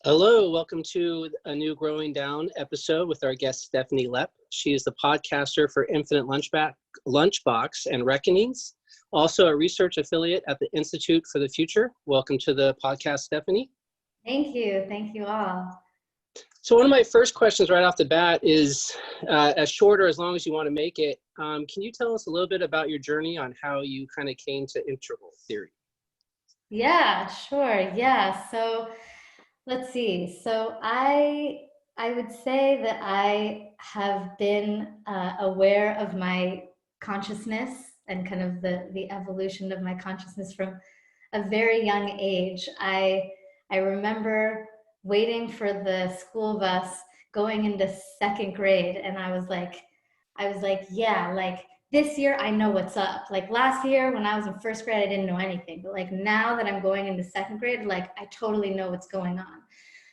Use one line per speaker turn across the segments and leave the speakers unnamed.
Hello, welcome to a new Growing Down episode with our guest Stephanie Lepp. She is the podcaster for Infinite Lunchbox and Reckonings, also a research affiliate at the Institute for the Future. Welcome to the podcast, Stephanie.
Thank you. Thank you all.
So one of my first questions right off the bat is, as short or as long as you want to make it, can you tell us a little bit about your journey on how you kind of came to integral theory?
Yeah, sure. Yeah. So let's see. So I would say that I have been aware of my consciousness and kind of the evolution of my consciousness from a very young age. I remember waiting for the school bus going into second grade, and I was like, yeah, like this year I know what's up. Like last year when I was in first grade, I didn't know anything, but like now that I'm going into second grade, like I totally know what's going on.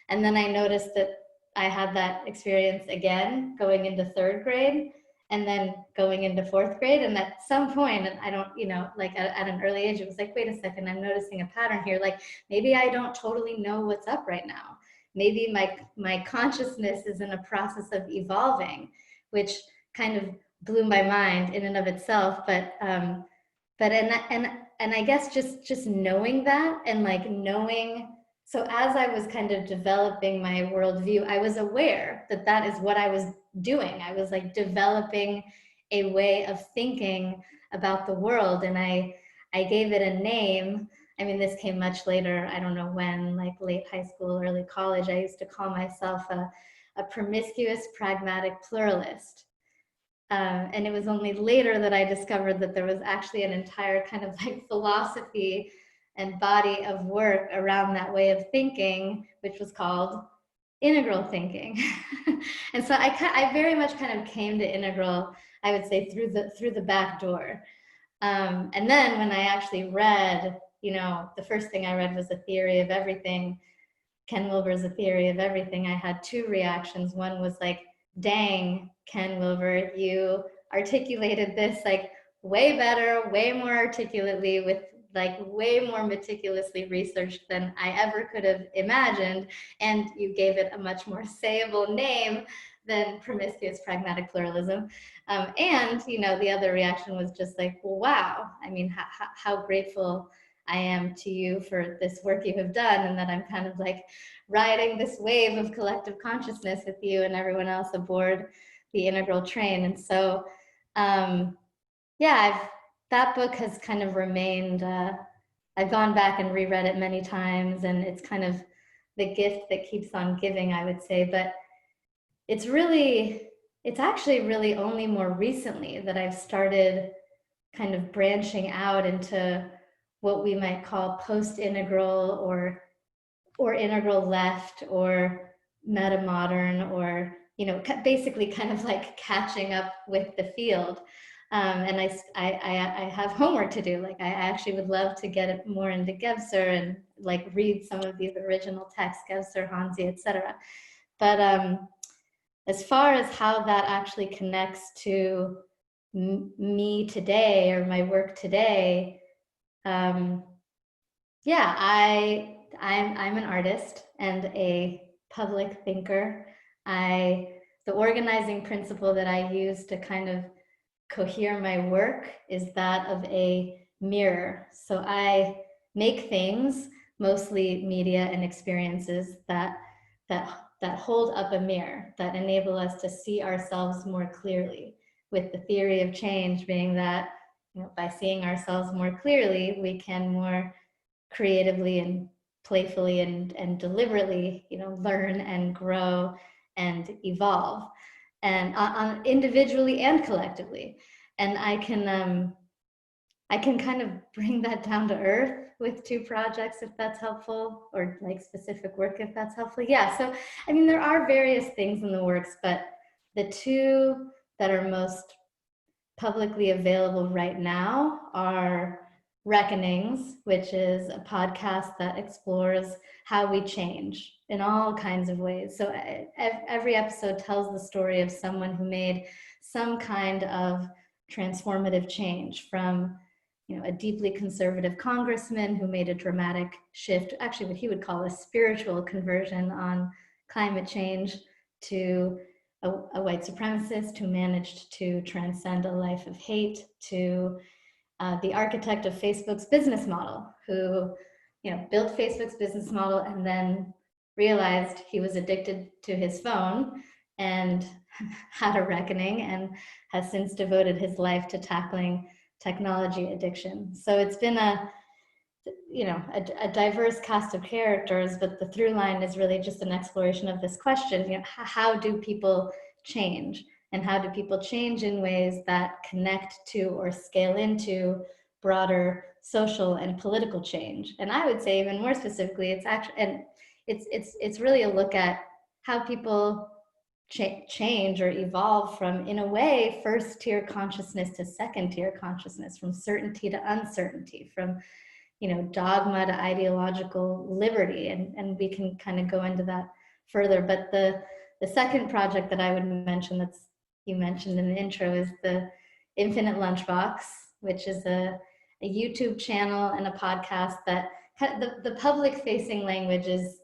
And then I noticed that I had that experience again going into third grade and then going into fourth grade. And at some point, and I don't, like at an early age, it was like, wait a second, I'm noticing a pattern here. Like maybe I don't totally know what's up right now. Maybe my consciousness is in a process of evolving, which kind of blew my mind in and of itself. But I guess just knowing that and like knowing. So as I was kind of developing my worldview, I was aware that that is what I was doing. I was like developing a way of thinking about the world, and I gave it a name. I mean, this came much later. I don't know when, like late high school, early college. I used to call myself a promiscuous, pragmatic pluralist. And it was only later that I discovered that there was actually an entire kind of like philosophy and body of work around that way of thinking, which was called integral thinking. And so I very much kind of came to integral, I would say, through the back door. And then when I actually read, the first thing I read was A Theory of Everything, Ken Wilber's A Theory of Everything. I had two reactions. One was like, dang, Ken Wilber, you articulated this like way better, way more articulately, with like way more meticulously researched than I ever could have imagined. And you gave it a much more sayable name than promiscuous pragmatic pluralism. And, the other reaction was just like, well, wow. I mean, how grateful I am to you for this work you have done, and that I'm kind of like riding this wave of collective consciousness with you and everyone else aboard the integral train. And so, that book has kind of remained, I've gone back and reread it many times, and it's kind of the gift that keeps on giving, I would say. But it's actually really only more recently that I've started kind of branching out into what we might call post-integral or integral left or meta-modern, or, basically kind of like catching up with the field. And I have homework to do. Like I actually would love to get it more into Gebser and like read some of these original texts, Gebser, Hanzi, etc. But as far as how that actually connects to me today or my work today, I'm an artist and a public thinker. The organizing principle that I use to kind of cohere my work is that of a mirror. So I make things, mostly media and experiences, that hold up a mirror, that enable us to see ourselves more clearly, with the theory of change being that by seeing ourselves more clearly, we can more creatively and playfully and deliberately, learn and grow and evolve, and on individually and collectively. And I can kind of bring that down to earth with two projects, if that's helpful, or like specific work, if that's helpful. Yeah, so I mean, there are various things in the works, but the two that are most publicly available right now are Reckonings, which is a podcast that explores how we change in all kinds of ways. So every episode tells the story of someone who made some kind of transformative change, from a deeply conservative congressman who made a dramatic shift, actually what he would call a spiritual conversion on climate change, to a white supremacist who managed to transcend a life of hate, to the architect of Facebook's business model, who built Facebook's business model and then realized he was addicted to his phone and had a reckoning, and has since devoted his life to tackling technology addiction. So it's been a diverse cast of characters, but the through line is really just an exploration of this question, how do people change? And how do people change in ways that connect to or scale into broader social and political change? And I would say even more specifically, it's really a look at how people change or evolve from, in a way, first tier consciousness to second tier consciousness, from certainty to uncertainty, from dogma to ideological liberty, and we can kind of go into that further. But the second project that I would mention, that's you mentioned in the intro, is the Infinite Lunchbox, which is a YouTube channel and a podcast that the public facing language is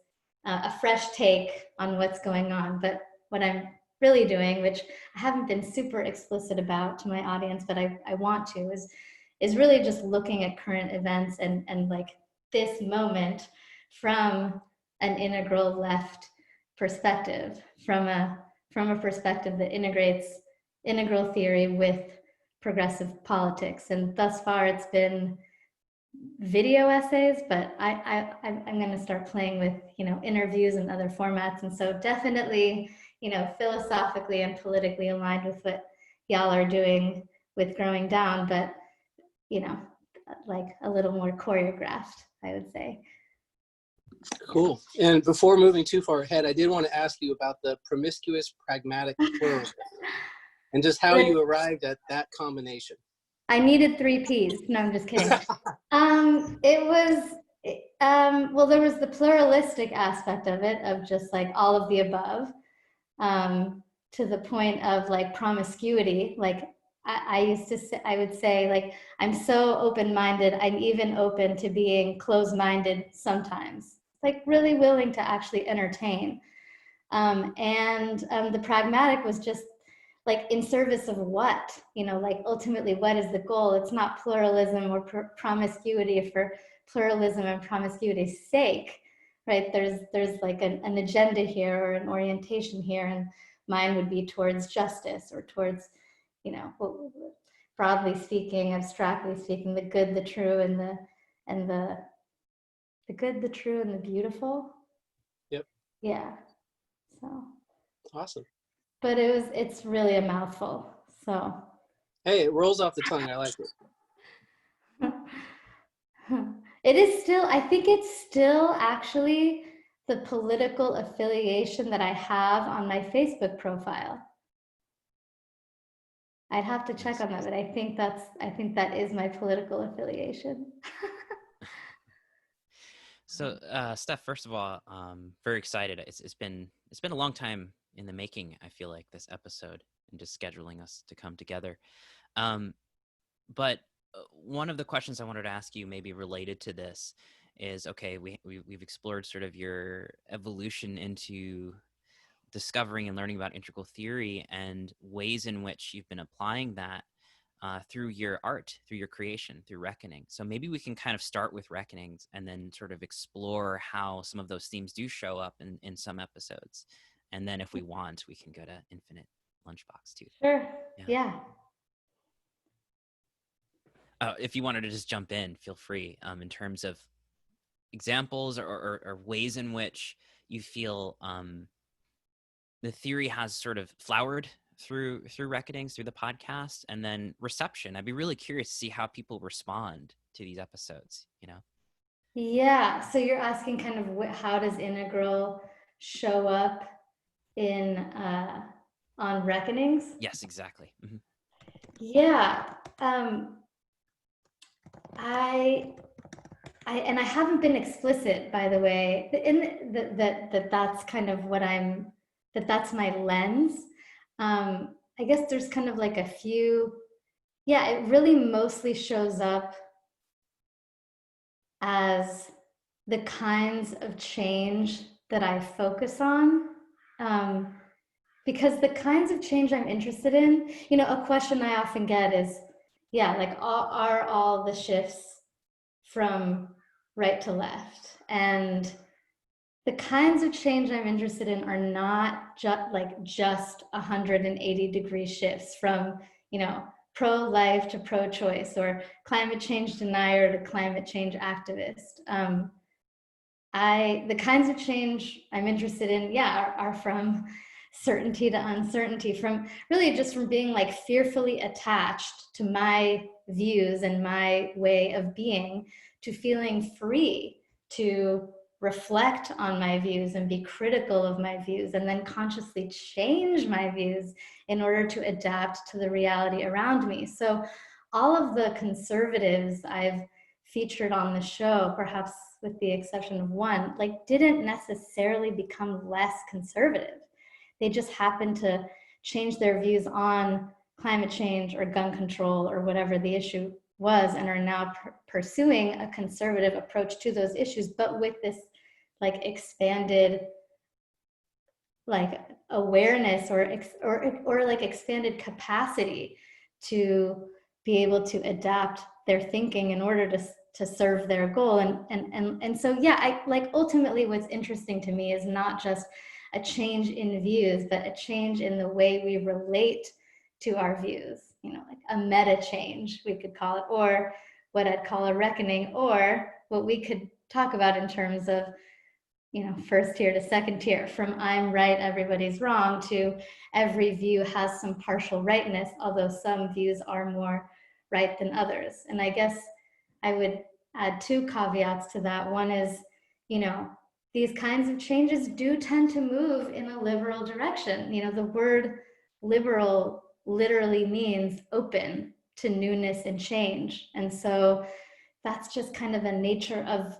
a fresh take on what's going on. But what I'm really doing, which I haven't been super explicit about to my audience, but I want to, is really just looking at current events and like this moment from an integral left perspective, from a perspective that integrates integral theory with progressive politics. And thus far it's been video essays, but I'm going to start playing with interviews and other formats. And so definitely philosophically and politically aligned with what y'all are doing with Growing Down, but like a little more choreographed, I would say.
Cool. And before moving too far ahead, I did want to ask you about the promiscuous pragmatic pluralism and just how you arrived at that combination.
I needed 3 Ps. No, I'm just kidding. Well, there was the pluralistic aspect of it, of just like all of the above, to the point of like promiscuity. Like I would say, like, I'm so open-minded, I'm even open to being closed-minded sometimes, like really willing to actually entertain. The pragmatic was just like in service of what, like ultimately what is the goal? It's not pluralism or promiscuity for pluralism and promiscuity's sake, right? There's like an agenda here or an orientation here, and mine would be towards justice or towards, broadly speaking, abstractly speaking, the good, the true, and the good, the true, and the beautiful.
Yep.
Yeah. So.
Awesome.
But it's really a mouthful. So.
Hey, it rolls off the tongue. I like it.
It is still, I think it's still actually the political affiliation that I have on my Facebook profile. I'd have to check on that, but I think that is my political affiliation.
So, Steph, first of all, very excited. It's been a long time in the making, I feel like, this episode, and just scheduling us to come together. But one of the questions I wanted to ask you, maybe related to this, is, okay, we've explored sort of your evolution into discovering and learning about integral theory and ways in which you've been applying that through your art, through your creation, through reckoning. So maybe we can kind of start with reckonings and then sort of explore how some of those themes do show up in some episodes. And then if we want, we can go to Infinite Lunchbox too.
Sure. Yeah.
If you wanted to just jump in, feel free, in terms of examples or ways in which you feel the theory has sort of flowered through reckonings, through the podcast, and then reception. I'd be really curious to see how people respond to these episodes,
Yeah. So you're asking kind of how does integral show up in on reckonings?
Yes, exactly. Mm-hmm.
Yeah. I haven't been explicit, by the way, in that's kind of what that's my lens. I guess there's kind of like a few, it really mostly shows up as the kinds of change that I focus on. Because the kinds of change I'm interested in, a question I often get is, yeah, like are all the shifts from right to left? And the kinds of change I'm interested in are not just 180-degree shifts from, pro-life to pro-choice, or climate change denier to climate change activist. The kinds of change I'm interested in, are from certainty to uncertainty, from really just from being like fearfully attached to my views and my way of being, to feeling free to reflect on my views and be critical of my views, and then consciously change my views in order to adapt to the reality around me. So all of the conservatives I've featured on the show, perhaps with the exception of one, like didn't necessarily become less conservative. They just happened to change their views on climate change or gun control or whatever the issue was, and are now pursuing a conservative approach to those issues, but with this like expanded like awareness or like expanded capacity to be able to adapt their thinking in order to serve their goal. And so, yeah, I like ultimately what's interesting to me is not just a change in views, but a change in the way we relate to our views, like a meta change, we could call it, or what I'd call a reckoning, or what we could talk about in terms of, first tier to second tier, from I'm right, everybody's wrong, to every view has some partial rightness, although some views are more right than others. And I guess I would add two caveats to that. One is, these kinds of changes do tend to move in a liberal direction. The word liberal literally means open to newness and change. And so that's just kind of the nature of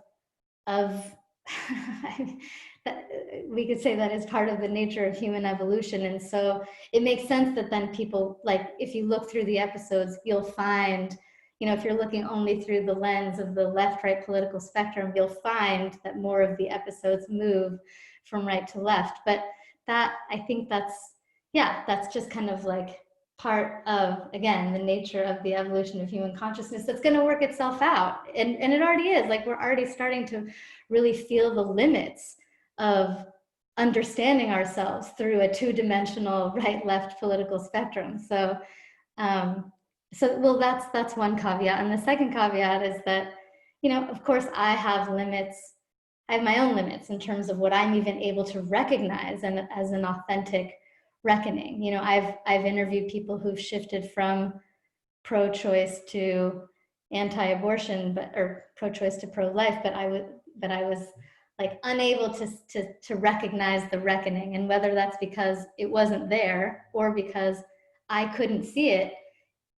we could say that is part of the nature of human evolution. And so it makes sense that then people, like, if you look through the episodes, you'll find, if you're looking only through the lens of the left-right political spectrum, you'll find that more of the episodes move from right to left. But that, I think that's just kind of like part of, again, the nature of the evolution of human consciousness that's going to work itself out. And it already is. Like, we're already starting to really feel the limits of understanding ourselves through a two-dimensional right-left political spectrum. So well, that's one caveat. And the second caveat is that, of course, I have limits. I have my own limits in terms of what I'm even able to recognize and as an authentic reckoning. I've interviewed people who've shifted from pro-choice to anti-abortion, or pro-choice to pro-life, but I was like unable to recognize the reckoning, and whether that's because it wasn't there or because I couldn't see it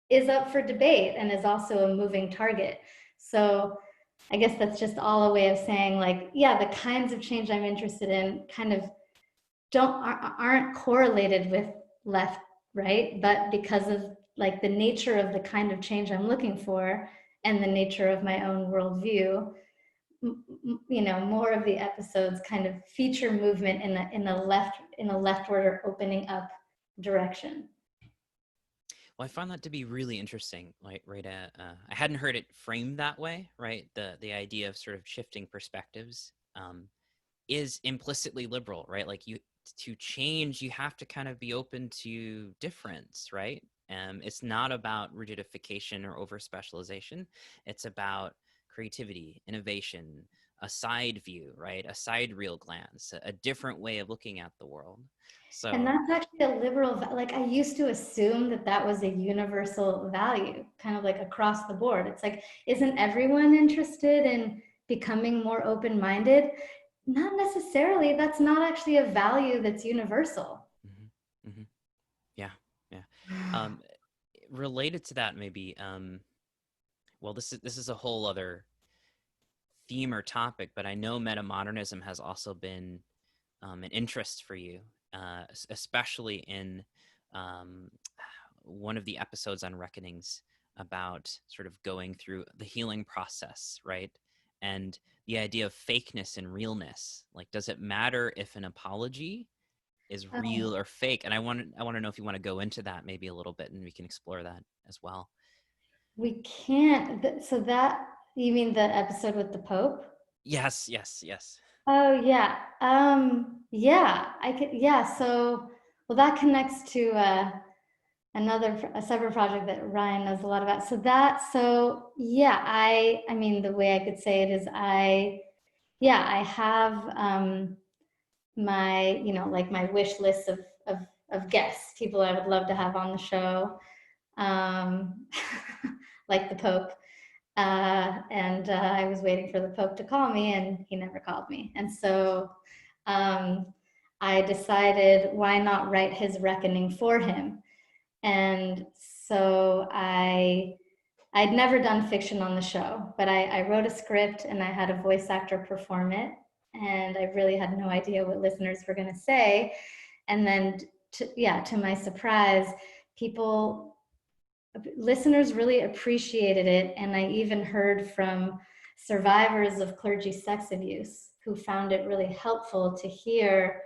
is up for debate and is also a moving target. So I guess that's just all a way of saying, like, yeah, the kinds of change I'm interested in kind of aren't correlated with left, right? But because of like the nature of the kind of change I'm looking for and the nature of my own worldview, more of the episodes kind of feature movement in a leftward or opening up direction.
Well, I found that to be really interesting. Like, right, I hadn't heard it framed that way, right? The idea of sort of shifting perspectives is implicitly liberal, right? Like, to change, you have to kind of be open to difference, right? It's not about rigidification or over specialization. It's about creativity, innovation, a side view, right? A side real glance, a different way of looking at the world. So,
and that's actually a liberal, like, I used to assume that was a universal value, kind of like across the board. It's like, isn't everyone interested in becoming more open-minded? Not necessarily. That's not actually a value that's universal.
mm-hmm, mm-hmm. Yeah. Related to that, maybe, well, this is a whole other theme or topic, but I know metamodernism has also been an interest for you, especially in one of the episodes on Reckonings about sort of going through the healing process, right? and the idea of fakeness and realness. Like, does it matter if an apology is
Oh,
real or fake? And I want to know if you want to go into that maybe a little bit, and we can explore that as well.
we can't. So that, you mean the episode with the Pope?
Yes, yes, yes.
Oh yeah. Yeah, I could, yeah. So, well, that connects to a separate project that Ryan knows a lot about. So yeah, I mean, the way I could say it is I have my, like my wish list of guests, people I would love to have on the show, um, like the Pope. And I was waiting for the Pope to call me, and he never called me. And so um, I decided, why not write his reckoning for him? And so I'd never done fiction on the show, but I wrote a script and I had a voice actor perform it. And I really had no idea what listeners were going to say. And then, to my surprise, listeners really appreciated it. And I even heard from survivors of clergy sex abuse who found it really helpful to hear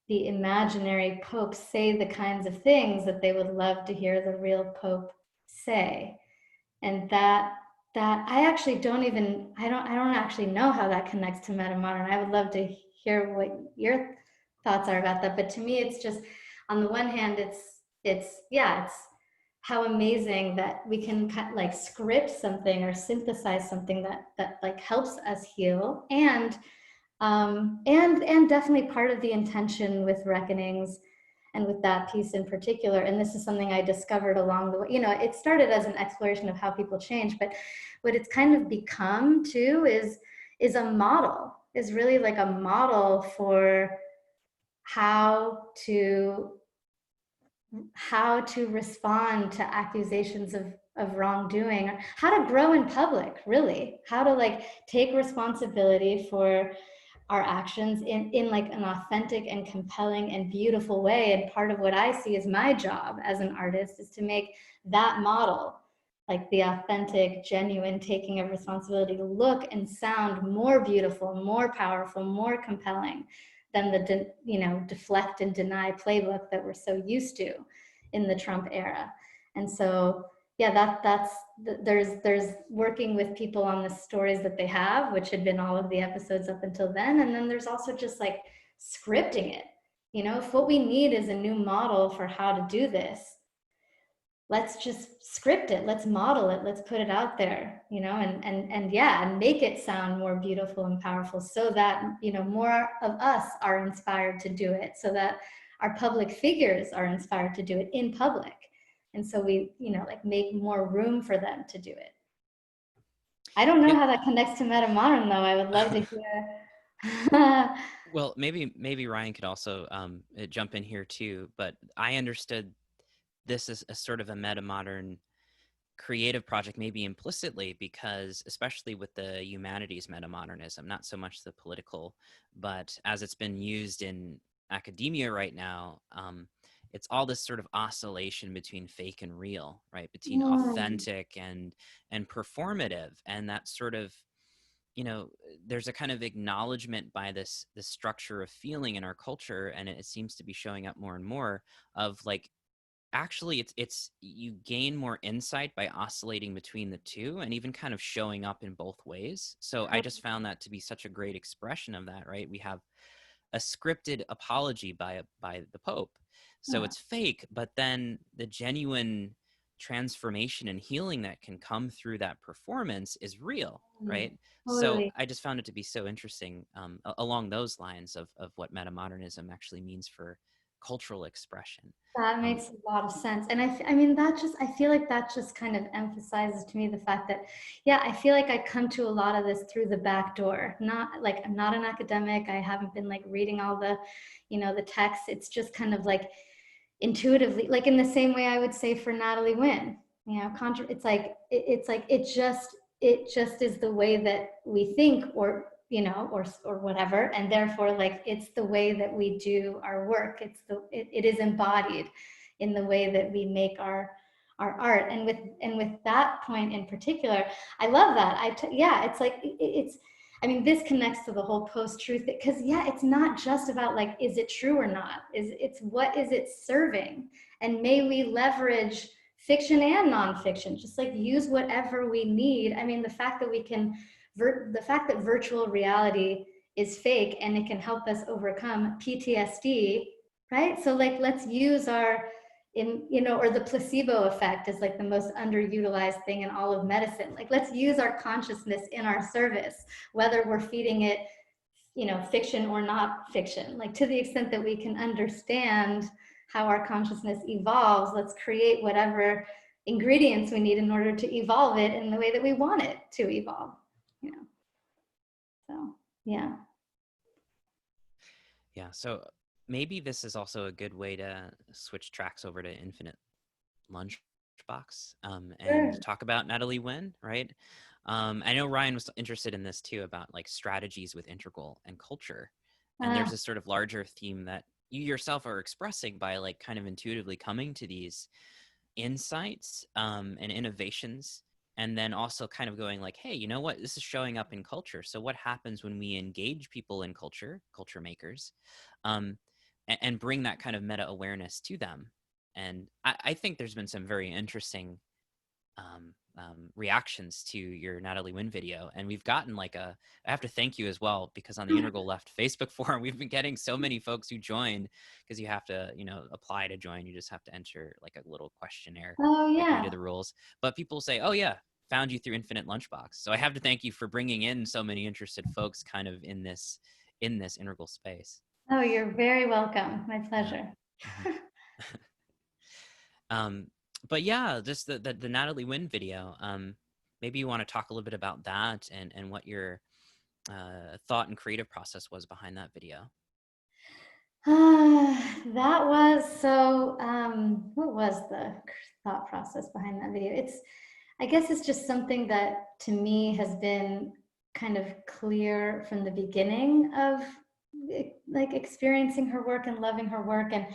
the imaginary Pope say the kinds of things that they would love to hear the real Pope say. And that I actually I don't actually know how that connects to metamodern. I would love to hear what your thoughts are about that. But to me, it's just, on the one hand, it's how amazing that we can like script something or synthesize something that like helps us heal, and definitely part of the intention with Reckonings and with that piece in particular. And this is something I discovered along the way. It started as an exploration of how people change, but what it's kind of become too is a model, is really like a model for how to respond to accusations of wrongdoing, or how to grow in public, really, how to like take responsibility for our actions in like an authentic and compelling and beautiful way. And part of what I see as my job as an artist is to make that model, like the authentic, genuine taking of responsibility, look and sound more beautiful, more powerful, more compelling than the deflect and deny playbook that we're so used to in the Trump era. And so yeah, there's working with people on the stories that they have, which had been all of the episodes up until then. And then there's also just like scripting it. If what we need is a new model for how to do this, let's just script it, let's model it, let's put it out there, and make it sound more beautiful and powerful, so that more of us are inspired to do it, so that our public figures are inspired to do it in public. And so we, like make more room for them to do it. I don't know
Yeah.
how that connects to metamodern, though. I would love to hear.
Well, maybe Ryan could also jump in here too. But I understood this as a sort of a metamodern creative project, maybe implicitly, because especially with the humanities metamodernism, not so much the political, but as it's been used in academia right now, it's all this sort of oscillation between fake and real, right? Between authentic and performative, and that sort of, there's a kind of acknowledgement by this structure of feeling in our culture, and it seems to be showing up more and more, of like, actually it's you gain more insight by oscillating between the two, and even kind of showing up in both ways. So I just found that to be such a great expression of that, right? We have a scripted apology by the Pope, so it's fake, but then the genuine transformation and healing that can come through that performance is real, right? So
Totally.
I just found it to be so interesting, along those lines of what metamodernism actually means for cultural expression.
That makes a lot of sense. And I mean, I feel like that just kind of emphasizes to me the fact that, yeah, I feel like I come to a lot of this through the back door. Not like, I'm not an academic. I haven't been like reading all the, the texts. It's just kind of like intuitively, like in the same way I would say for Natalie Wynn, it's like, it just is the way that we think, or whatever, and therefore like it's the way that we do our work. It is embodied in the way that we make our our art. And with that point in particular, I love that. Yeah, it's like, I mean, this connects to the whole post-truth, because yeah, it's not just about like, is it true or not? It's what is it serving? And may we leverage fiction and nonfiction, just like use whatever we need. I mean, the fact that we can, the fact that virtual reality is fake and it can help us overcome PTSD, right? So like, let's use our, or the placebo effect is like the most underutilized thing in all of medicine. Like, let's use our consciousness in our service, whether we're feeding it, fiction or not fiction. Like, to the extent that we can understand how our consciousness evolves, let's create whatever ingredients we need in order to evolve it in the way that we want it to evolve, So, yeah.
Yeah, so maybe this is also a good way to switch tracks over to Infinite Lunchbox and talk about Natalie Wynn, right? I know Ryan was interested in this too, about like strategies with integral and culture. And there's this sort of larger theme that you yourself are expressing by like kind of intuitively coming to these insights and innovations, and then also kind of going like, hey, you know what, this is showing up in culture. So what happens when we engage people in culture makers, and bring that kind of meta awareness to them? And I think there's been some very interesting reactions to your Natalie Wynn video. And we've gotten I have to thank you as well, because on the Integral Left Facebook forum, we've been getting so many folks who joined, because you have to, apply to join. You just have to enter like a little questionnaire.
Oh, yeah.
Agree to the rules. But people say, oh yeah, found you through Infinite Lunchbox. So I have to thank you for bringing in so many interested folks kind of in this integral space.
Oh, you're very welcome. My pleasure.
But yeah, just the Natalie Wynn video. Maybe you want to talk a little bit about that and what your thought and creative process was behind that video.
That was so. What was the thought process behind that video? I guess it's just something that to me has been kind of clear from the beginning of like experiencing her work and loving her work. And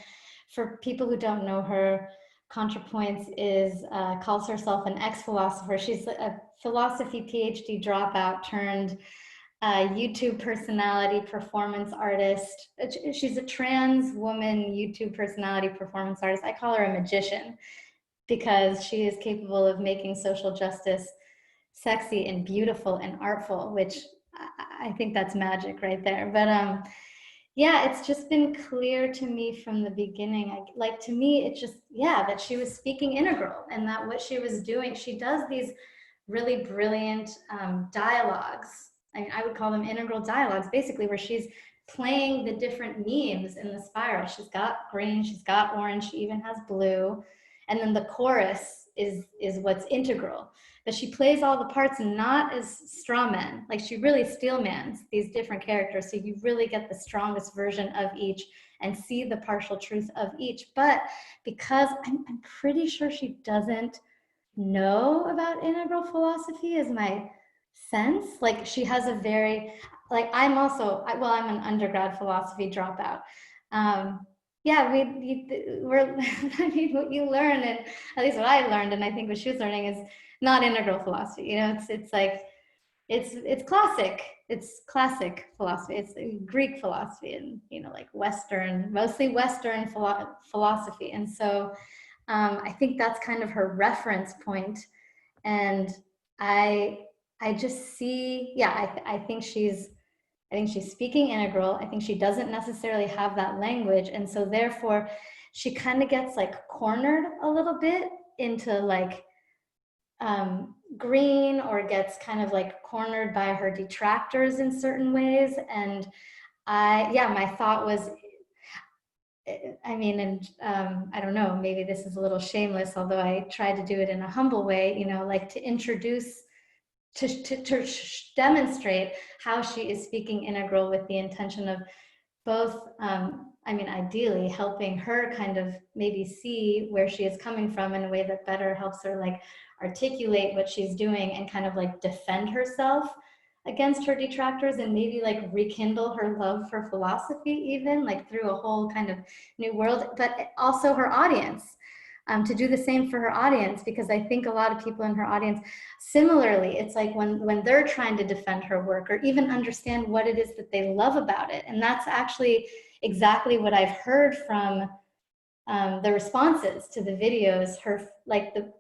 for people who don't know her, ContraPoints calls herself an ex-philosopher. She's a philosophy PhD dropout turned YouTube personality performance artist. She's a trans woman YouTube personality performance artist. I call her a magician because she is capable of making social justice sexy and beautiful and artful, which I think that's magic right there. But yeah, it's just been clear to me from the beginning. To me, it just, that she was speaking integral, and that what she was doing, she does these really brilliant dialogues. I mean, I would call them integral dialogues, basically, where she's playing the different memes in the spiral. She's got green, she's got orange, she even has blue. And then the chorus is what's integral. But she plays all the parts not as straw men. Like, she really steelmans these different characters. So you really get the strongest version of each and see the partial truth of each. But because I'm pretty sure she doesn't know about integral philosophy is my sense. Like, she has a very, like, I'm an undergrad philosophy dropout. Yeah, we're I mean, what you learn, and at least what I learned, and I think what she was learning, is not integral philosophy. It's like, it's classic philosophy. It's Greek philosophy, and like mostly Western philosophy. And so I think that's kind of her reference point. And I just see, I think she's speaking integral. I think she doesn't necessarily have that language. And so therefore she kind of gets like cornered a little bit into like green, or gets kind of like cornered by her detractors in certain ways. And my thought was, I mean, and I don't know, maybe this is a little shameless, although I try to do it in a humble way, like to introduce, to demonstrate how she is speaking integral, with the intention of both, ideally helping her kind of maybe see where she is coming from in a way that better helps her like articulate what she's doing, and kind of like defend herself against her detractors, and maybe like rekindle her love for philosophy, even like through a whole kind of new world, but also her audience. to do the same for her audience, because I think a lot of people in her audience, similarly, it's like when they're trying to defend her work or even understand what it is that they love about it. And that's actually exactly what I've heard from the responses to the videos.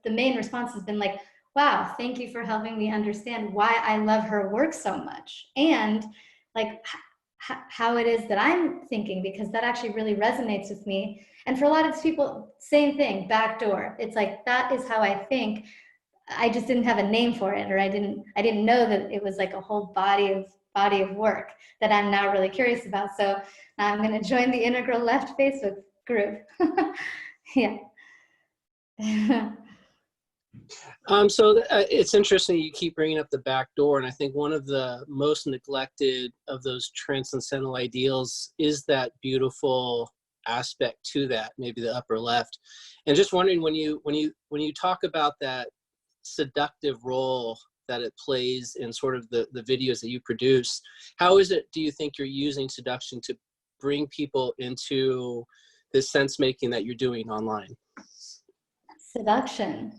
The main response has been like, wow, thank you for helping me understand why I love her work so much. And like how it is that I'm thinking, because that actually really resonates with me. And for a lot of people, same thing, backdoor. It's like, that is how I think. I just didn't have a name for it, or I didn't know that it was like a whole body of work that I'm now really curious about. So now I'm going to join the Integral Left Facebook group. Yeah.
It's interesting you keep bringing up the back door, and I think one of the most neglected of those transcendental ideals is that beautiful aspect to that, maybe the upper left. And just wondering, when you talk about that seductive role that it plays in sort of the videos that you produce, how is it, do you think, you're using seduction to bring people into this sense making that you're doing online?
Seduction.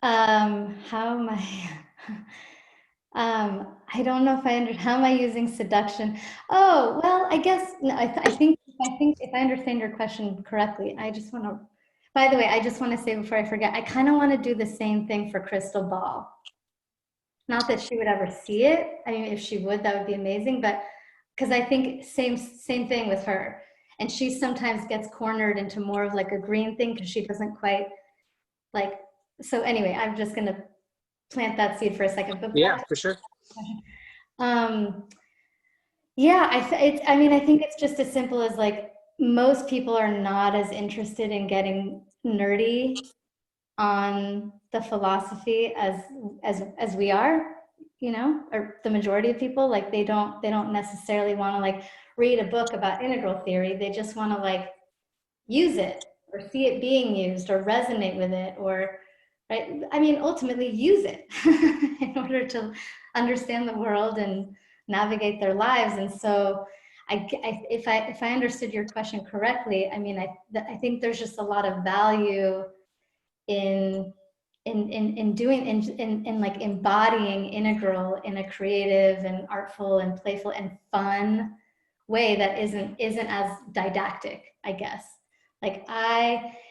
How am I? I don't know if how am I using seduction? Oh, well, I guess, no, I think if I understand your question correctly, I just want to, by the way, I just want to say before I forget, I kind of want to do the same thing for Krystal Ball. Not that she would ever see it. I mean, if she would, that would be amazing. But because I think same thing with her. And she sometimes gets cornered into more of like a green thing because she doesn't quite like. So anyway, I'm just going to plant that seed for a second. But
Yeah, for sure.
Yeah, I mean, I think it's just as simple as like, most people are not as interested in getting nerdy on the philosophy as we are, you know, or the majority of people. Like they don't necessarily want to like read a book about integral theory. They just want to like use it or see it being used or resonate with it, or right. I mean, ultimately use it in order to understand the world and navigate their lives. And so if I understood your question correctly, I mean, I think there's just a lot of value in doing in like embodying integral in a creative and artful and playful and fun way that isn't as didactic, I guess. Like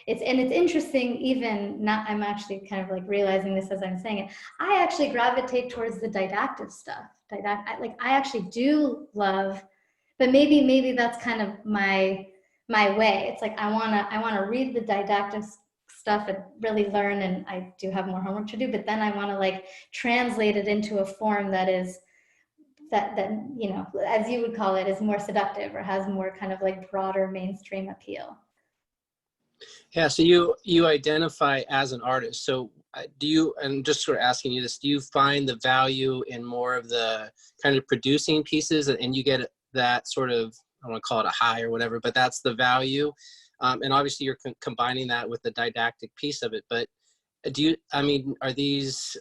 it's interesting, even not, I'm actually kind of like realizing this as I'm saying it, I actually gravitate towards the didactic stuff. I actually do love, but maybe that's kind of my way. It's like I wanna read the didactic stuff and really learn, and I do have more homework to do, but then I want to like translate it into a form that is that you know, as you would call it, is more seductive or has more kind of like broader mainstream appeal.
Yeah, so you identify as an artist. So do you, and just sort of asking you this, do you find the value in more of the kind of producing pieces, and you get that sort of, I don't want to call it a high or whatever, but that's the value? And obviously you're combining that with the didactic piece of it. But do you, I mean, are these,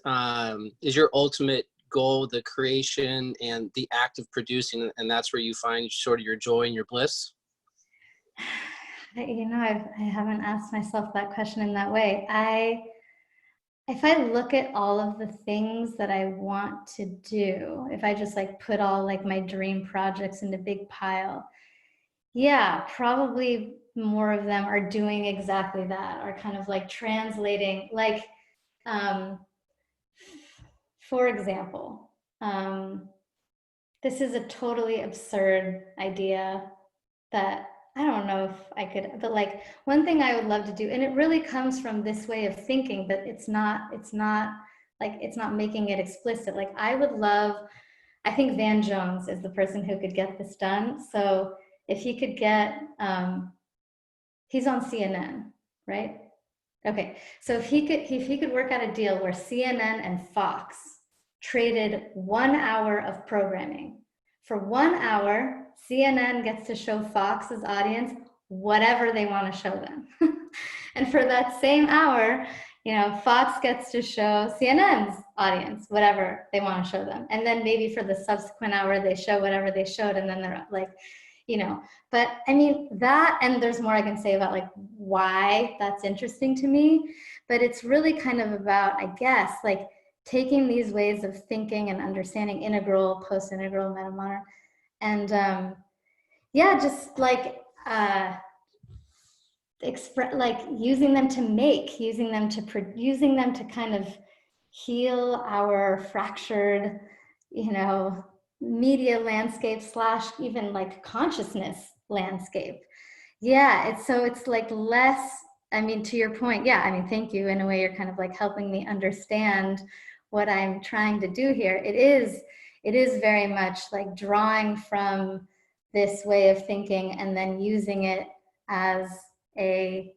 is your ultimate goal the creation and the act of producing, and that's where you find sort of your joy and your bliss?
You know, I haven't asked myself that question in that way. If I look at all of the things that I want to do, if I just like put all like my dream projects in a big pile, yeah, probably more of them are doing exactly that, are kind of like translating, like, for example, this is a totally absurd idea that I don't know if I could, but like one thing I would love to do, and it really comes from this way of thinking, but it's not making it explicit. Like I would love, I think Van Jones is the person who could get this done. So if he could get, he's on CNN, right? Okay, so if he could work out a deal where CNN and Fox traded 1 hour of programming. For 1 hour, CNN gets to show Fox's audience whatever they want to show them. And for that same hour, you know, Fox gets to show CNN's audience whatever they want to show them. And then maybe for the subsequent hour, they show whatever they showed. And then they're like, but I mean that, and there's more I can say about like why that's interesting to me, but it's really kind of about, I guess, like taking these ways of thinking and understanding integral, post-integral, metamodern, and just like like using them to make, using them to kind of heal our fractured, media landscape / even like consciousness landscape. It's like less, I mean, to your point, thank you. In a way, you're kind of like helping me understand what I'm trying to do here. It is very much like drawing from this way of thinking and then using it as as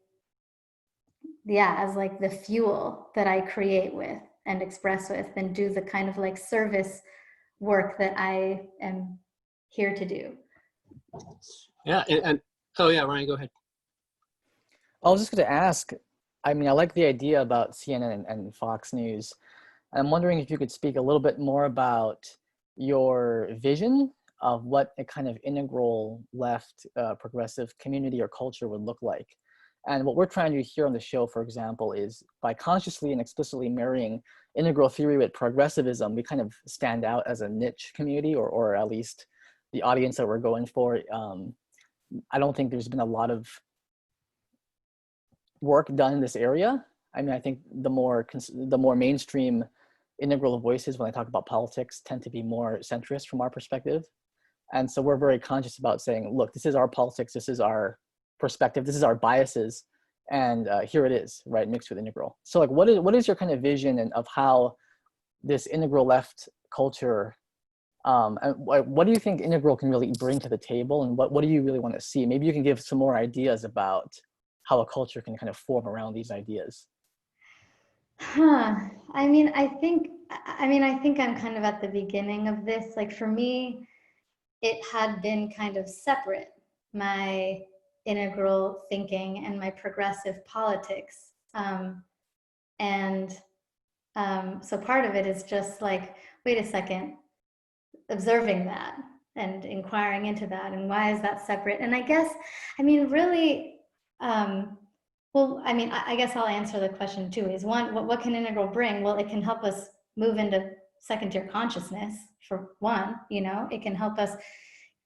like the fuel that I create with and express with and do the kind of like service work that I am here to do.
Yeah, and oh yeah, Ryan, go ahead.
I was just going to ask, I mean, I like the idea about CNN and Fox News. I'm wondering if you could speak a little bit more about your vision of what a kind of integral left progressive community or culture would look like. And what we're trying to do here on the show, for example, is by consciously and explicitly marrying integral theory with progressivism, we kind of stand out as a niche community, or at least the audience that we're going for. I don't think there's been a lot of work done in this area. I mean, I think the more mainstream integral voices when I talk about politics tend to be more centrist from our perspective. And so we're very conscious about saying, look, this is our politics, this is our perspective, this is our biases, and here it is, right, mixed with integral. So like, what is your kind of vision of how this integral left culture, and what do you think integral can really bring to the table, and what do you really want to see? Maybe you can give some more ideas about how a culture can kind of form around these ideas.
I think I'm kind of at the beginning of this. Like for me, it had been kind of separate, my integral thinking and my progressive politics. So part of it is just like, wait a second, observing that and inquiring into that, and why is that separate? And I guess, really, I guess I'll answer the question too, is one, what can integral bring? Well, it can help us move into second tier consciousness, for one. It can help us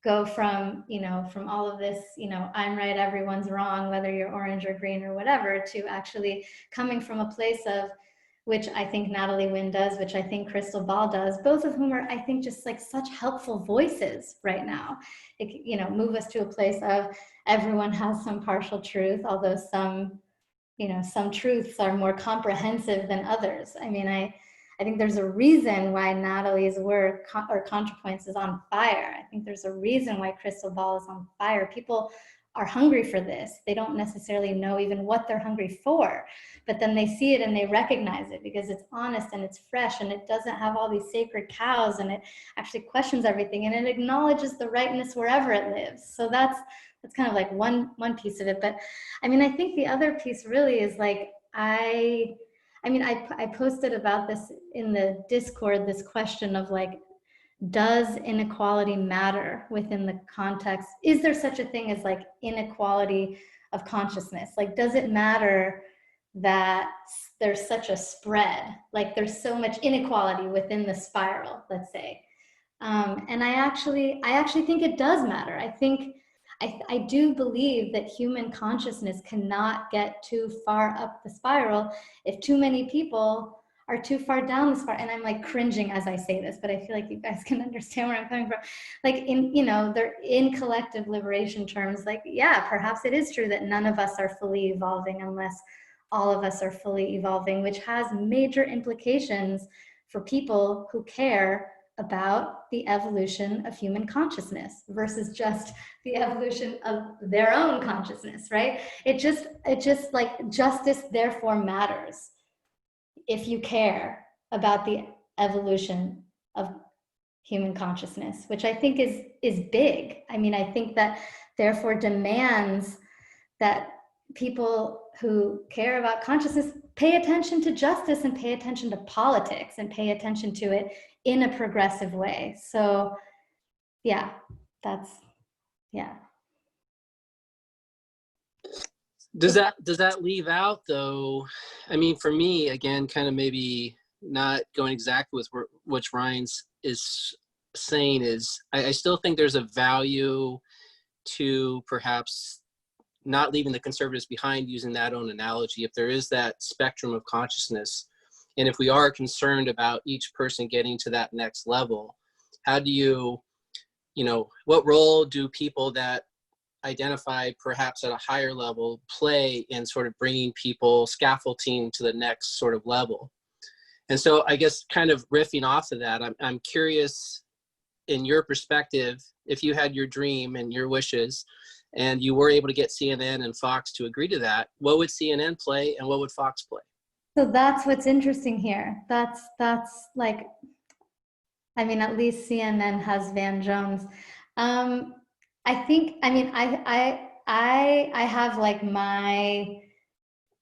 go from, from all of this, I'm right, everyone's wrong, whether you're orange or green or whatever, to actually coming from a place of, which I think Natalie Wynn does, which I think Krystal Ball does, both of whom are, I think, just like such helpful voices right now. It, move us to a place of everyone has some partial truth, although some truths are more comprehensive than others. I think there's a reason why Natalie's work, or ContraPoints, is on fire. I think there's a reason why Krystal Ball is on fire. People are hungry for this. They don't necessarily know even what they're hungry for, but then they see it and they recognize it because it's honest and it's fresh and it doesn't have all these sacred cows, and it actually questions everything and it acknowledges the rightness wherever it lives. So that's kind of like one piece of it. But I think the other piece really is like, I posted about this in the Discord, this question of like, does inequality matter within the context? Is there such a thing as like inequality of consciousness? Like, does it matter that there's such a spread? Like there's so much inequality within the spiral, let's say. And I actually think it does matter. I do believe that human consciousness cannot get too far up the spiral if too many people are too far down the spiral. And I'm like cringing as I say this, but I feel like you guys can understand where I'm coming from. Like they're in collective liberation terms, like, yeah, perhaps it is true that none of us are fully evolving unless all of us are fully evolving, which has major implications for people who care about the evolution of human consciousness versus just the evolution of their own consciousness, right? It just like justice therefore matters if you care about the evolution of human consciousness, which I think is big. I think that therefore demands that people who care about consciousness pay attention to justice and pay attention to politics and pay attention to it in a progressive way. So yeah, that's Yeah.
Does that leave out though? I mean, for me, again, kind of maybe not going exactly with what Ryan's is saying is I still think there's a value to perhaps not leaving the conservatives behind, using that own analogy. If there is that spectrum of consciousness, and if we are concerned about each person getting to that next level, how do you know, what role do people that identify perhaps at a higher level play in sort of bringing people, scaffolding to the next sort of level? And so I guess kind of riffing off of that, I'm curious, in your perspective, if you had your dream and your wishes and you were able to get CNN and Fox to agree to that, what would CNN play and what would Fox play?
So that's what's interesting here. That's like, I mean, at least CNN has Van Jones. I think, I mean, I have like my,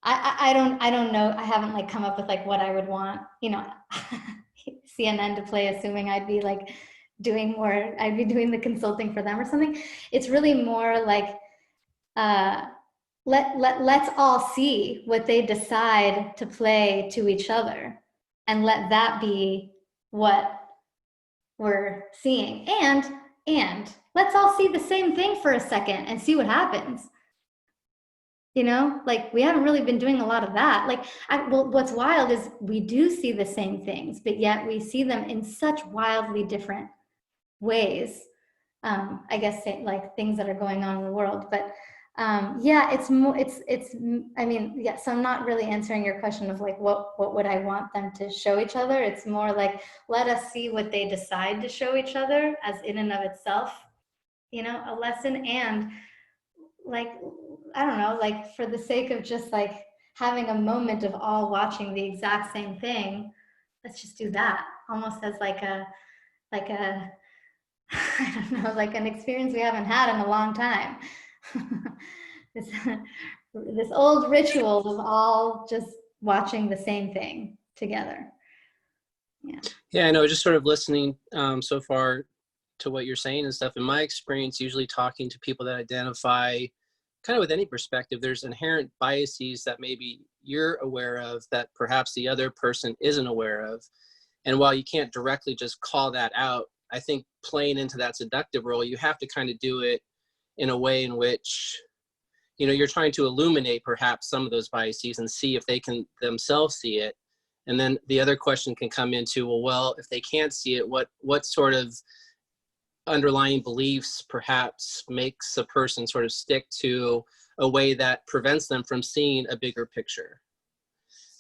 I don't know. I haven't like come up with like what I would want, you know, CNN to play, assuming I'd be like doing more, I'd be doing the consulting for them or something. It's really more like, let's all see what they decide to play to each other, and let that be what we're seeing. And let's all see the same thing for a second and see what happens. You know, like we haven't really been doing a lot of that. Like, well, what's wild is we do see the same things, but yet we see them in such wildly different ways. I guess like things that are going on in the world, but yeah, it's more, I mean, yeah, so I'm not really answering your question of like, what would I want them to show each other? It's more like, let us see what they decide to show each other as in and of itself, you know, a lesson. And like, I don't know, like for the sake of just like having a moment of all watching the exact same thing, let's just do that almost as like a I don't know, like an experience we haven't had in a long time. this old ritual of all just watching the same thing together.
Yeah, I know, just sort of listening so far to what you're saying and stuff. In my experience, usually talking to people that identify kind of with any perspective, there's inherent biases that maybe you're aware of that perhaps the other person isn't aware of. And while you can't directly just call that out, I think playing into that seductive role, you have to kind of do it in a way in which, you know, you're trying to illuminate perhaps some of those biases and see if they can themselves see it. And then the other question can come into, well, if they can't see it, what sort of underlying beliefs perhaps makes a person sort of stick to a way that prevents them from seeing a bigger picture?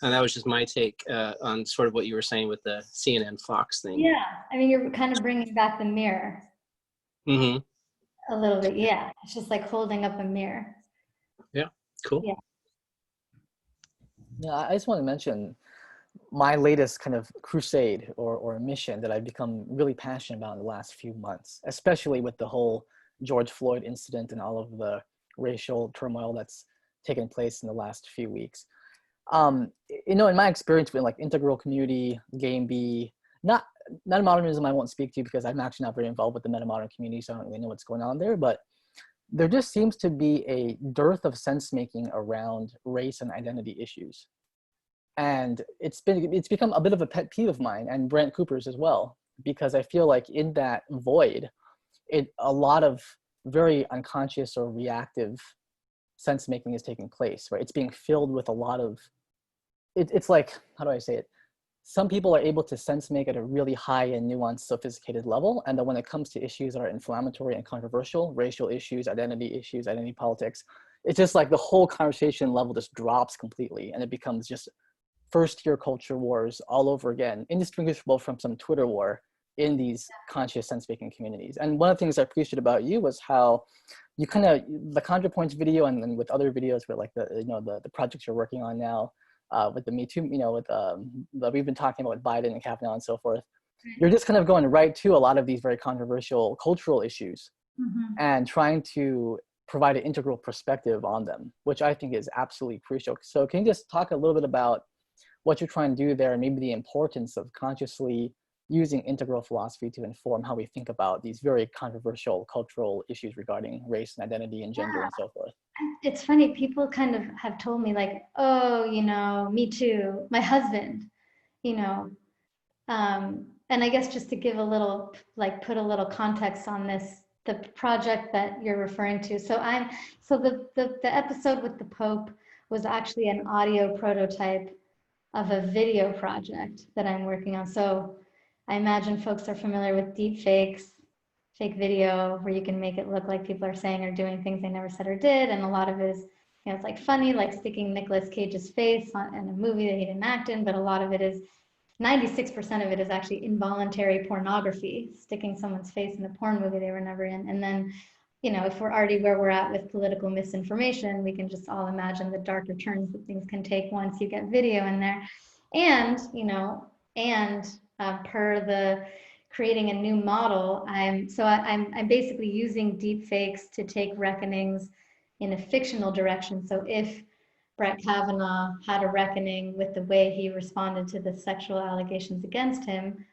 And that was just my take on sort of what you were saying with the CNN Fox thing.
Yeah, I mean, you're kind of bringing back the mirror a little bit. Yeah, it's just like holding up a mirror.
Yeah, cool.
Yeah, I just want to mention my latest kind of crusade or mission that I've become really passionate about in the last few months, especially with the whole George Floyd incident and all of the racial turmoil that's taken place in the last few weeks. You know, in my experience with like integral community, Game B, not metamodernism I won't speak to because I'm actually not very involved with the metamodern community, so I don't really know what's going on there, but there just seems to be a dearth of sense making around race and identity issues. And it's become a bit of a pet peeve of mine and Brent Cooper's as well, because I feel like in that void, a lot of very unconscious or reactive sense making is taking place, right? It's being filled with a lot of, it's like, how do I say it? Some people are able to sense make at a really high and nuanced, sophisticated level. And then when it comes to issues that are inflammatory and controversial, racial issues, identity politics, it's just like the whole conversation level just drops completely. And it becomes just first-tier culture wars all over again, indistinguishable from some Twitter war in these conscious sense-making communities. And one of the things I appreciated about you was how you kind of, the ContraPoints video and with other videos with like the projects you're working on now, with the Me Too, you know, with that we've been talking about with Biden and Kavanaugh and so forth, you're just kind of going right to a lot of these very controversial cultural issues and trying to provide an integral perspective on them, which I think is absolutely crucial. So can you just talk a little bit about what you're trying to do there and maybe the importance of consciously using integral philosophy to inform how we think about these very controversial cultural issues regarding race and identity and gender and so forth.
It's funny, people kind of have told me like, oh, you know, me too, my husband, you know, and I guess just to give a little, like put a little context on this, the project that you're referring to. So the episode with the Pope was actually an audio prototype of a video project that I'm working on. So I imagine folks are familiar with deep fakes, fake video, where you can make it look like people are saying or doing things they never said or did. And a lot of it is, you know, it's like funny, like sticking Nicolas Cage's face in a movie that he didn't act in, but a lot of it is, 96% of it is actually involuntary pornography, sticking someone's face in a porn movie they were never in. And then, you know, if we're already where we're at with political misinformation, we can just all imagine the darker turns that things can take once you get video in there. And, you know, per the creating a new model, I'm basically using deep fakes to take reckonings in a fictional direction. So if Brett Kavanaugh had a reckoning with the way he responded to the sexual allegations against him,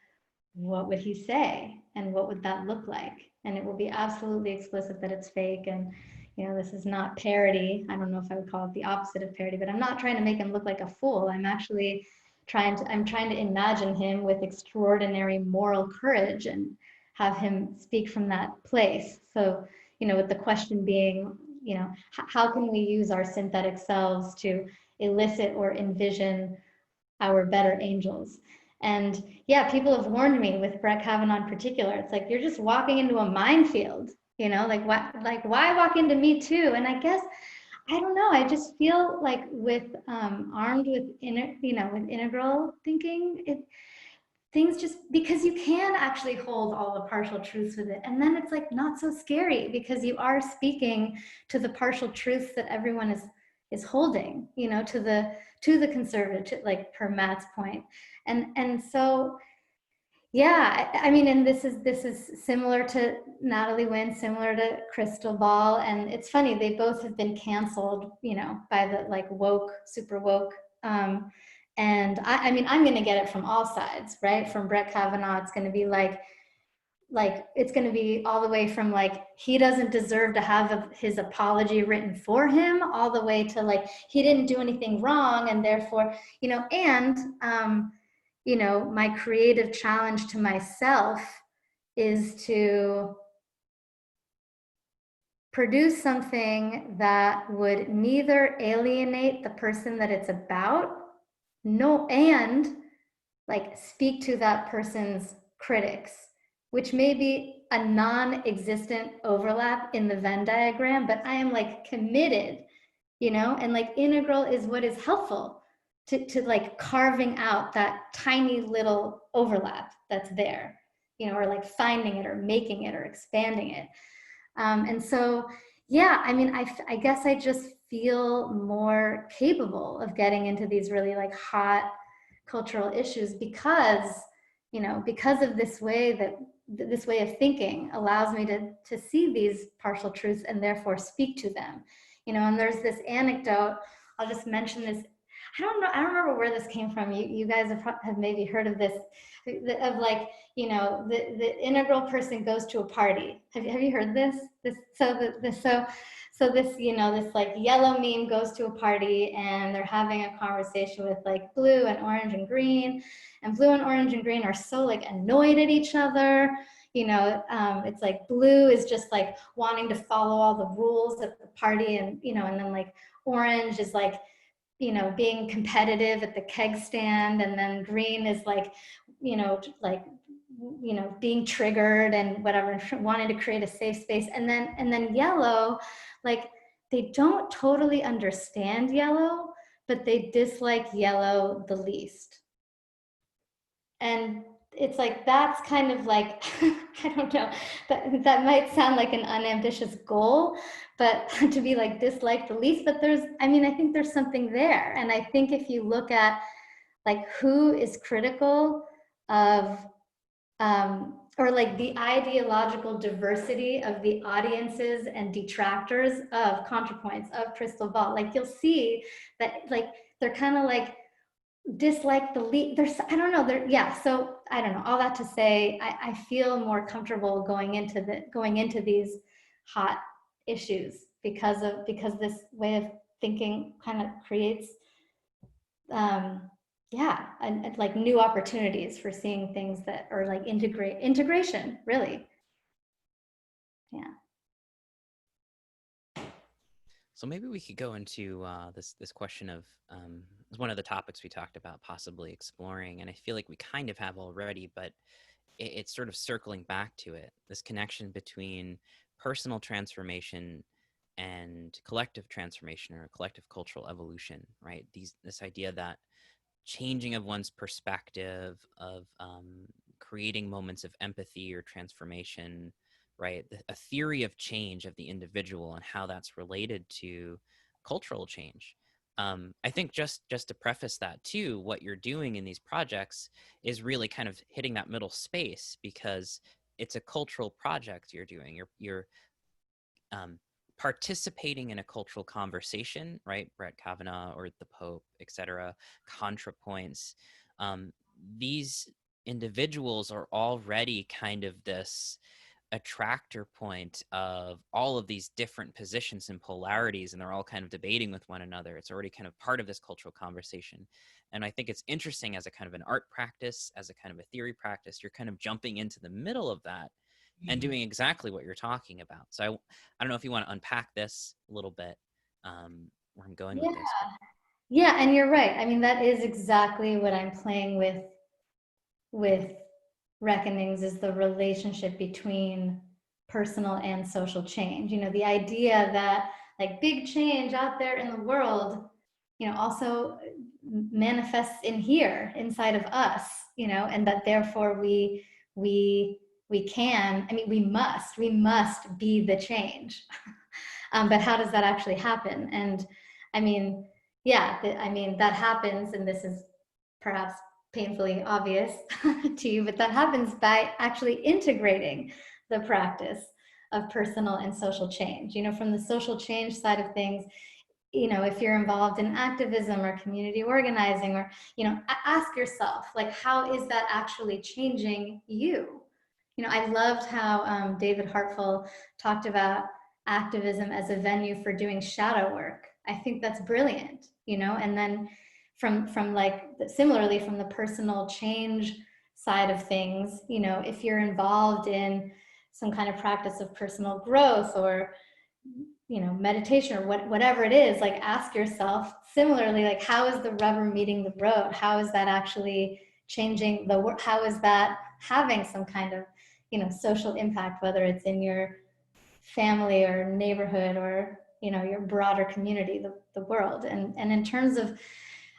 what would he say? And what would that look like? And it will be absolutely explicit that it's fake. And, you know, this is not parody. I don't know if I would call it the opposite of parody, but I'm not trying to make him look like a fool. I'm actually trying to imagine him with extraordinary moral courage and have him speak from that place. So, you know, with the question being, you know, how can we use our synthetic selves to elicit or envision our better angels? And yeah, people have warned me with Brett Kavanaugh in particular. It's like, you're just walking into a minefield, you know, like why walk into Me Too? And I guess, I don't know, I just feel like with armed with with integral thinking, things just, because you can actually hold all the partial truths with it. And then it's like not so scary, because you are speaking to the partial truths that everyone is holding, you know, to the conservative, like per Matt's point. And so, yeah, I mean, and this is similar to Natalie Wynn, similar to Krystal Ball. And it's funny, they both have been canceled, you know, by the like woke, super woke. And I mean, I'm going to get it from all sides, right? From Brett Kavanaugh, it's going to be like it's going to be all the way from like, he doesn't deserve to have his apology written for him, all the way to like, he didn't do anything wrong. And therefore, you know, and, you know, my creative challenge to myself is to produce something that would neither alienate the person that it's about, and like speak to that person's critics, which may be a non-existent overlap in the Venn diagram, but I am like committed, you know, and like integral is what is helpful to like carving out that tiny little overlap that's there, you know, or like finding it or making it or expanding it. And so, yeah, I mean, I guess I just feel more capable of getting into these really like hot cultural issues because, you know, because of this way of thinking allows me to see these partial truths and therefore speak to them, you know. And there's this anecdote, I'll just mention this. I don't remember where this came from. You guys have maybe heard of this, of like, you know, the integral person goes to a party. Have you heard this? So this, you know, this like yellow meme goes to a party and they're having a conversation with like blue and orange and green, and blue and orange and green are so like annoyed at each other. You know, it's like blue is just like wanting to follow all the rules at the party, and, you know, and then like orange is like, you know, being competitive at the keg stand, and then green is like, you know, being triggered and whatever, wanting to create a safe space. And then yellow, like they don't totally understand yellow, but they dislike yellow the least. And it's like, that's kind of like, I don't know, that might sound like an unambitious goal, but to be like dislike the least, but I think there's something there. And I think if you look at like who is critical of, or like the ideological diversity of the audiences and detractors of ContraPoints, of Krystal Ball, like you'll see that like, they're kind of like dislike the lead. There's, I don't know, there, yeah. So I don't know, all that to say, I feel more comfortable going into these hot issues because this way of thinking kind of creates, yeah, and like new opportunities for seeing things that are like integration, really. Yeah.
So maybe we could go into this question of one of the topics we talked about possibly exploring, and I feel like we kind of have already, but it's sort of circling back to it, this connection between personal transformation and collective transformation or collective cultural evolution, right? This idea that changing of one's perspective, of creating moments of empathy or transformation, right? A theory of change of the individual and how that's related to cultural change. I think just to preface that too, what you're doing in these projects is really kind of hitting that middle space, because it's a cultural project you're doing. You're participating in a cultural conversation, right? Brett Kavanaugh or the Pope, etc. ContraPoints. These individuals are already kind of this attractor point of all of these different positions and polarities, and they're all kind of debating with one another. It's already kind of part of this cultural conversation. And I think it's interesting as a kind of an art practice, as a kind of a theory practice, you're kind of jumping into the middle of that and doing exactly what you're talking about. So I don't know if you want to unpack this a little bit, where I'm going with this.
Yeah, and you're right. I mean, that is exactly what I'm playing with Reckonings, is the relationship between personal and social change. You know, the idea that like big change out there in the world, you know, also manifests in here inside of us, you know, and that therefore we can, I mean, we must be the change. But how does that actually happen? And I mean, yeah, I mean, that happens, and this is perhaps painfully obvious to you, but that happens by actually integrating the practice of personal and social change. You know, from the social change side of things, you know, if you're involved in activism or community organizing, or, you know, ask yourself, like, how is that actually changing you? You know, I loved how David Hartful talked about activism as a venue for doing shadow work. I think that's brilliant, you know. And then from like, similarly, from the personal change side of things, you know, if you're involved in some kind of practice of personal growth, or, you know, meditation, or whatever it is, like, ask yourself similarly, like, how is the rubber meeting the road? How is that actually changing the world? How is that having some kind of, you know, social impact, whether it's in your family or neighborhood, or, you know, your broader community, the world. And in terms of,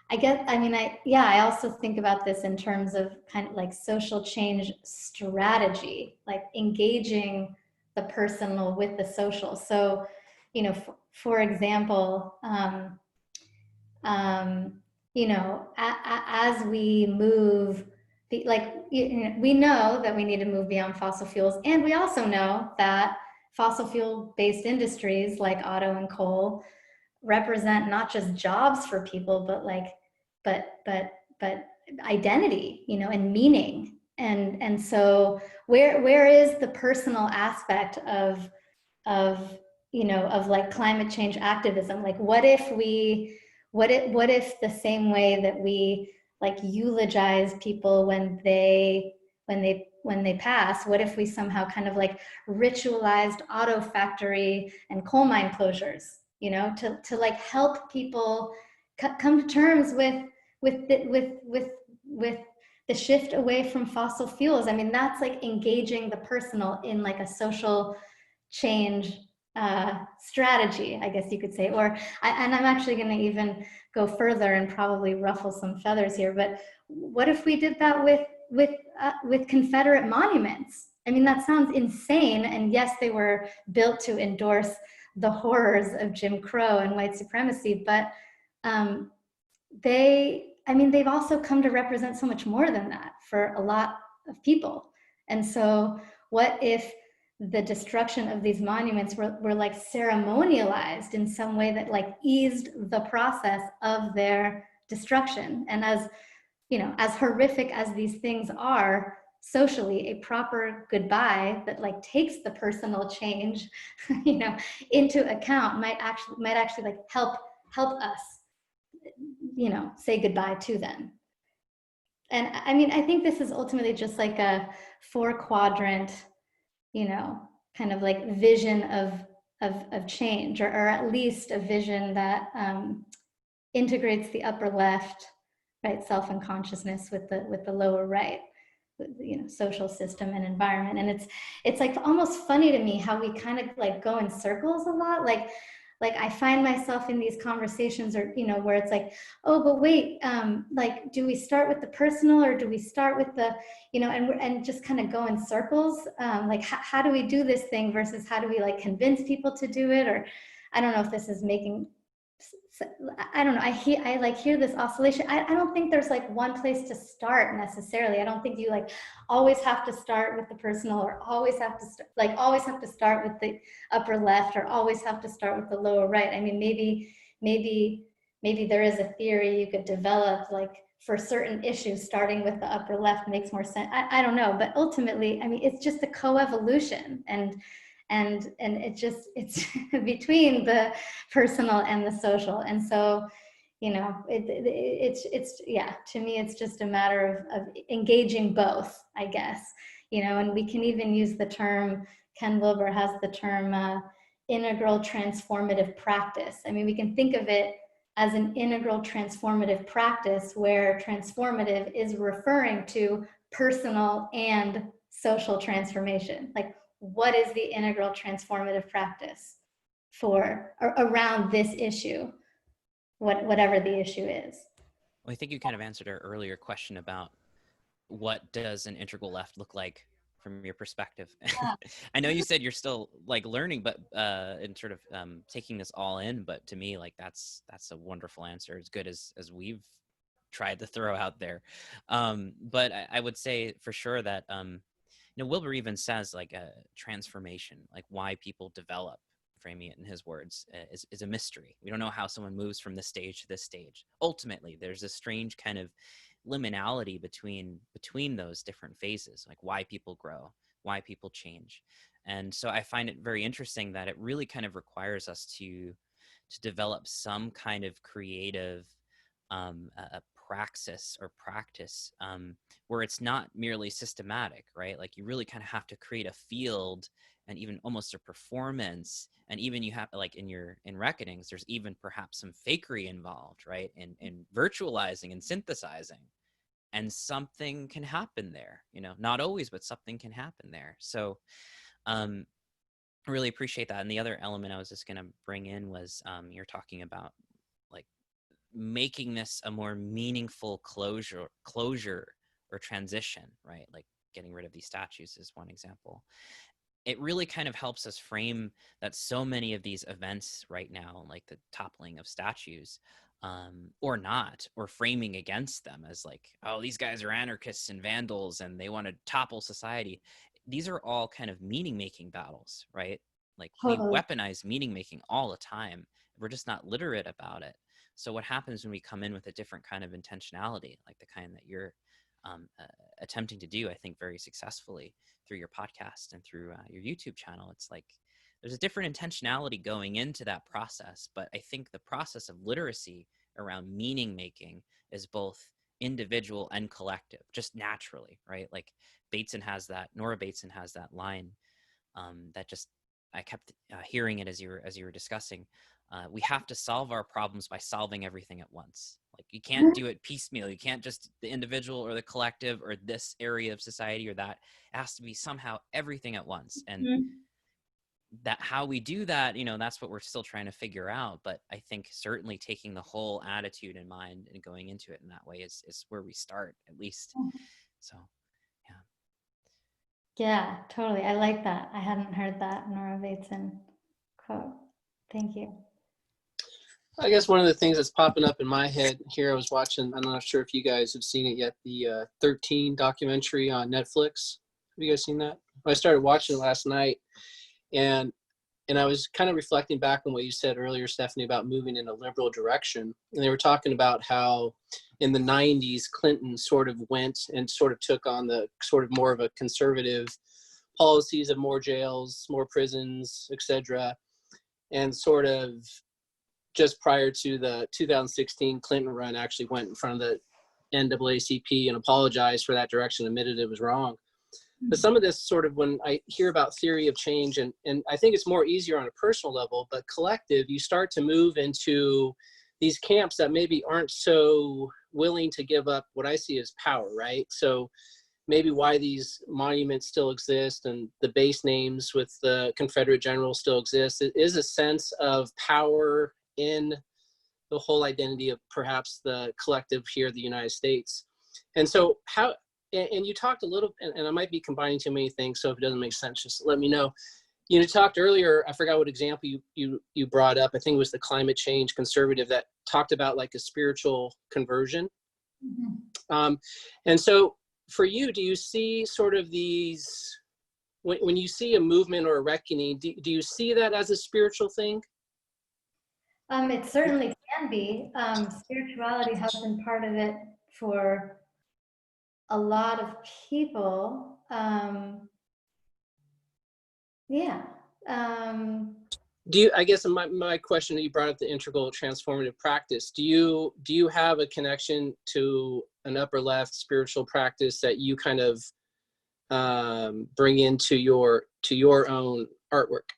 I also think about this in terms of kind of like social change strategy, like engaging the personal with the social. So, you know, for example, you know, as we move, we know that we need to move beyond fossil fuels, and we also know that fossil fuel-based industries like auto and coal represent not just jobs for people, but identity, you know, and meaning. And so where is the personal aspect of you know, of like climate change activism? Like, what if the same way that we like eulogize people when they pass, what if we somehow kind of like ritualized auto factory and coal mine closures, you know, to like help people come to terms with the shift away from fossil fuels? I mean, that's like engaging the personal in like a social change strategy, I guess you could say. And I'm actually going to even go further and probably ruffle some feathers here, but what if we did that with Confederate monuments? I mean, that sounds insane, and yes, they were built to endorse the horrors of Jim Crow and white supremacy, but they've also come to represent so much more than that for a lot of people. And so what if the destruction of these monuments were like ceremonialized in some way that like eased the process of their destruction. And as, you know, as horrific as these things are, socially, a proper goodbye that like takes the personal change, you know, into account might actually like help us, you know, say goodbye to them. And I mean, I think this is ultimately just like a 4-quadrant, you know, kind of like vision of change, or at least a vision that integrates the upper left, right, self and consciousness with the lower right, you know, social system and environment. And it's like almost funny to me how we kind of like go in circles a lot. Like I find myself in these conversations, or, you know, where it's like, oh, but wait, like, do we start with the personal, or do we start with the, you know, and just kind of go in circles. Like, how do we do this thing versus how do we like convince people to do it? Or I don't know if this is making, I don't know. I like hear this oscillation. I don't think there's like one place to start necessarily. I don't think you like always have to start with the personal, or always have to start with the upper left, or always have to start with the lower right. I mean, maybe there is a theory you could develop, like for certain issues, starting with the upper left makes more sense. I don't know, but ultimately, I mean, it's just a coevolution, and it's between the personal and the social. And so, you know, it's yeah, to me, it's just a matter of engaging both, I guess, you know. And we can even use the term, Ken Wilber has the term integral transformative practice. I mean, we can think of it as an integral transformative practice, where transformative is referring to personal and social transformation. Like, what is the integral transformative practice for around this issue, whatever the issue is?
Well, I think you kind of answered our earlier question about what does an integral left look like from your perspective.
Yeah.
I know you said you're still like learning, but and sort of taking this all in. But to me, like that's a wonderful answer, as good as we've tried to throw out there. But I would say for sure that you know, Wilber even says like a transformation, like why people develop, framing it in his words, is a mystery. We don't know how someone moves from this stage to this stage. Ultimately, there's a strange kind of liminality between those different phases, like why people grow, why people change. And so I find it very interesting that it really kind of requires us to develop some kind of creative a praxis or practice where it's not merely systematic, right? Like you really kind of have to create a field and even almost a performance. And even you have, like in reckonings, there's even perhaps some fakery involved, right? In virtualizing and synthesizing. And something can happen there, you know, not always, but something can happen there. So I really appreciate that. And the other element I was just going to bring in was you're talking about like making this a more meaningful closure or transition, right? Like getting rid of these statues is one example. It really kind of helps us frame that so many of these events right now, like the toppling of statues, or not, or framing against them as like, oh, these guys are anarchists and vandals and they want to topple society. These are all kind of meaning-making battles, right? Like
Totally.
we weaponize meaning-making all the time. We're just not literate about it. So what happens when we come in with a different kind of intentionality, like the kind that you're attempting to do, I think very successfully through your podcast and through your YouTube channel, it's like there's a different intentionality going into that process. But I think the process of literacy around meaning making is both individual and collective, just naturally, right? Like Nora Bateson has that line that just, I kept hearing it as you were discussing. We have to solve our problems by solving everything at once. Like you can't do it piecemeal. You can't just the individual or the collective or this area of society or that. It has to be somehow everything at once. And that how we do that, you know, that's what we're still trying to figure out. But I think certainly taking the whole attitude in mind and going into it in that way is where we start, at least. So, yeah.
Yeah, totally. I like that. I hadn't heard that Nora Bateson quote. Thank you.
I guess one of the things that's popping up in my head here, I was watching, I'm not sure if you guys have seen it yet, the 13 documentary on Netflix. Have you guys seen that? I started watching it last night, and I was kind of reflecting back on what you said earlier, Stephanie, about moving in a liberal direction. And they were talking about how in the 90s, Clinton sort of went and sort of took on the sort of more of a conservative policies of more jails, more prisons, etc. And sort of just prior to the 2016 Clinton run, actually went in front of the NAACP and apologized for that direction, admitted it was wrong. But some of this sort of, when I hear about theory of change, and I think it's more easier on a personal level, but collective, you start to move into these camps that maybe aren't so willing to give up what I see as power, right? So maybe why these monuments still exist and the base names with the Confederate generals still exist, it is a sense of power in the whole identity of perhaps the collective here in the United States. And so how, and you talked a little, and I might be combining too many things, so if it doesn't make sense, just let me know. You talked earlier, I forgot what example you brought up. I think it was the climate change conservative that talked about like a spiritual conversion. Mm-hmm. And so for you, do you see sort of these, when you see a movement or a reckoning, do you see that as a spiritual thing?
It certainly can be. Spirituality has been part of it for a lot of people. Yeah.
Do you, I guess my question that you brought up, the integral transformative practice, do you have a connection to an upper left spiritual practice that you kind of bring into your own artwork?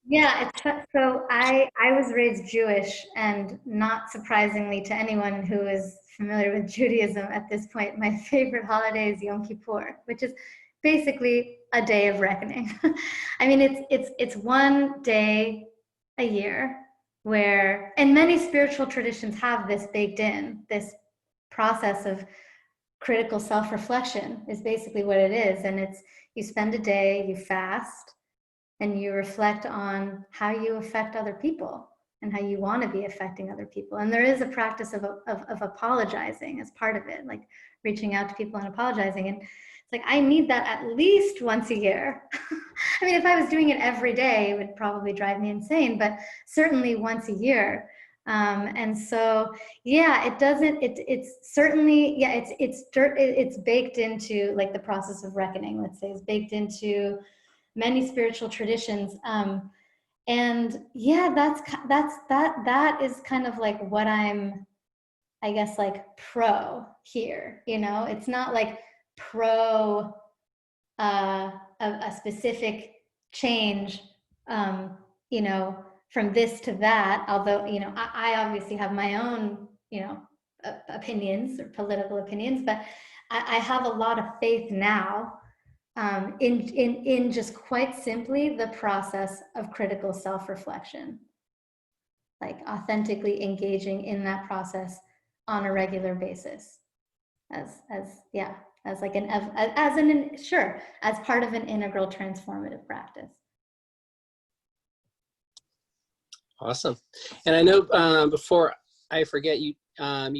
Yeah, so I was raised Jewish, and not surprisingly to anyone who is familiar with Judaism at this point, my favorite holiday is Yom Kippur, which is basically a day of reckoning. I mean, it's one day a year where, and many spiritual traditions have this baked in, this process of critical self-reflection is basically what it is. And it's, you spend a day, you fast, and you reflect on how you affect other people and how you want to be affecting other people. And there is a practice of apologizing as part of it, like reaching out to people and apologizing. And it's like, I need that at least once a year. I mean, if I was doing it every day, it would probably drive me insane, but certainly once a year. And so, yeah, it doesn't, it's certainly, yeah, it's baked into like the process of reckoning, let's say, is baked into many spiritual traditions. And yeah, that is kind of like what I'm, I guess, like pro here, it's not like pro a specific change, from this to that, although, I obviously have my own, opinions or political opinions, but I have a lot of faith now in just quite simply the process of critical self-reflection, like authentically engaging in that process on a regular basis, as part of an integral transformative practice.
Awesome. And I know before I forget, you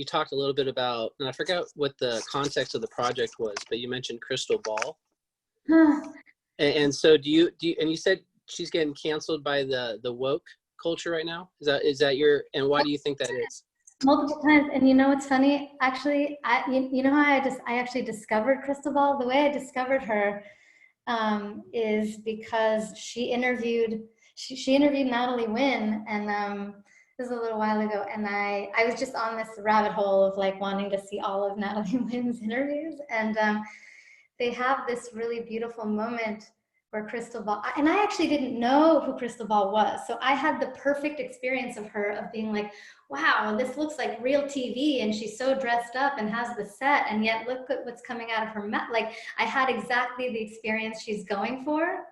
talked a little bit about, and I forgot what the context of the project was, but you mentioned Krystal Ball. And so do you and you said she's getting canceled by the woke culture right now? Is that your, and why do you think that is?
Multiple times. And it's funny, actually, how I actually discovered Krystal Ball? The way I discovered her is because she interviewed Natalie Wynn, and this was a little while ago, and I was just on this rabbit hole of like wanting to see all of Natalie Wynn's interviews, and they have this really beautiful moment where Krystal Ball, and I actually didn't know who Krystal Ball was, so I had the perfect experience of her, of being like, wow, this looks like real TV, and she's so dressed up and has the set, and yet look at what's coming out of her mouth. Like, I had exactly the experience she's going for.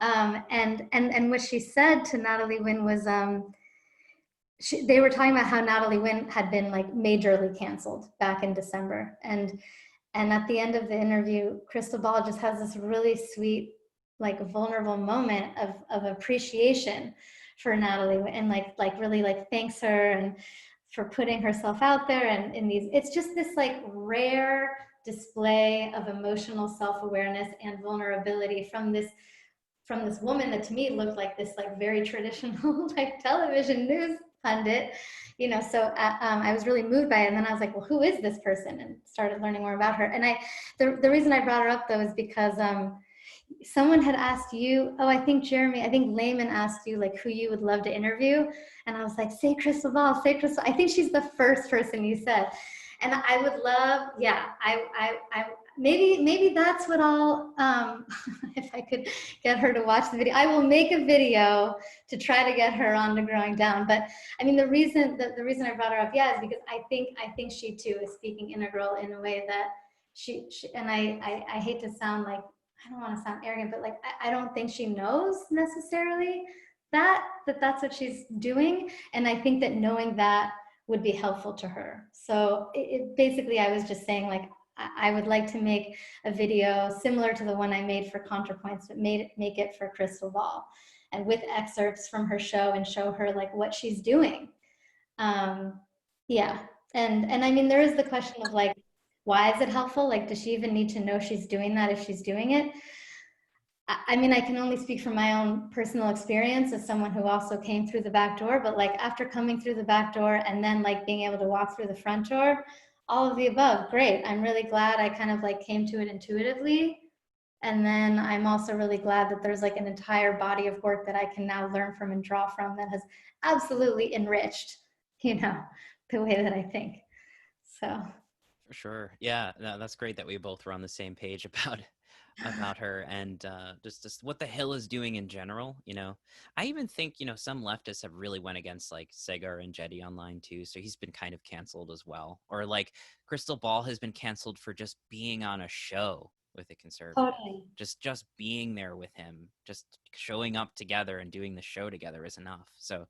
And what she said to Natalie Wynn was, they were talking about how Natalie Wynn had been like majorly canceled back in December, and at the end of the interview, Krystal Ball just has this really sweet, like vulnerable moment of appreciation for Natalie, and like really like thanks her and for putting herself out there, and in these, it's just this like rare display of emotional self-awareness and vulnerability from this from this woman that to me looked like this like very traditional like television news pundit, you know. So I was really moved by it, and then I was like, well, who is this person, and started learning more about her. And the reason I brought her up though is because someone had asked you, oh, I think Layman asked you like who you would love to interview, and I was like, say Krystal Ball, say Krystal. I think she's the first person you said, and I would love, yeah, I maybe that's what I'll if I could get her to watch the video, I will make a video to try to get her on to Growing Down. But I mean, the reason I brought her up, yeah, is because I think she too is speaking integral in a way that she and I hate to sound like, I don't want to sound arrogant, but like I don't think she knows necessarily that's what she's doing, and I think that knowing that would be helpful to her. So basically, I was just saying like I would like to make a video similar to the one I made for ContraPoints, but make it for Krystal Ball, and with excerpts from her show and show her like what she's doing. Yeah, and I mean there is the question of like, why is it helpful? Like, does she even need to know she's doing that if she's doing it? I mean, I can only speak from my own personal experience as someone who also came through the back door, but like after coming through the back door and then like being able to walk through the front door, all of the above, great. I'm really glad I kind of like came to it intuitively. And then I'm also really glad that there's like an entire body of work that I can now learn from and draw from that has absolutely enriched, you know, the way that I think. So.
For sure. Yeah, no, that's great that we both were on the same page about her and just what the Hill is doing in general. You know, I even think, you know, some leftists have really went against like Sagar and Jetty online too, so he's been kind of canceled as well. Or like Krystal Ball has been canceled for just being on a show with a conservative.
Totally.
Just being there with him, just showing up together and doing the show together is enough. So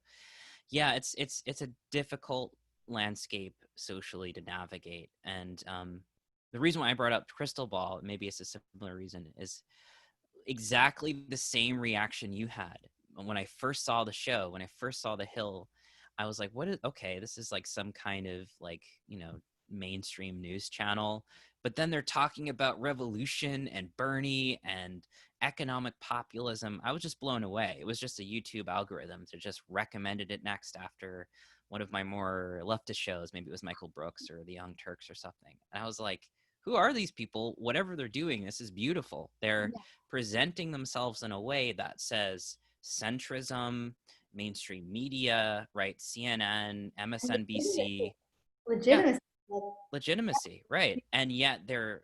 yeah, it's a difficult landscape socially to navigate. And the reason why I brought up Krystal Ball, maybe it's a similar reason, is exactly the same reaction you had when I first saw the show. When I first saw the Hill, I was like, okay, this is like some kind of like, you know, mainstream news channel, but then they're talking about revolution and Bernie and economic populism. I was just blown away. It was just a YouTube algorithm that just recommended it next after one of my more leftist shows. Maybe it was Michael Brooks or the Young Turks or something. And I was like, who are these people? Whatever they're doing, this is beautiful. They're presenting themselves in a way that says centrism, mainstream media, right? CNN, MSNBC.
Legitimacy.
Yeah, legitimacy, right? And yet they're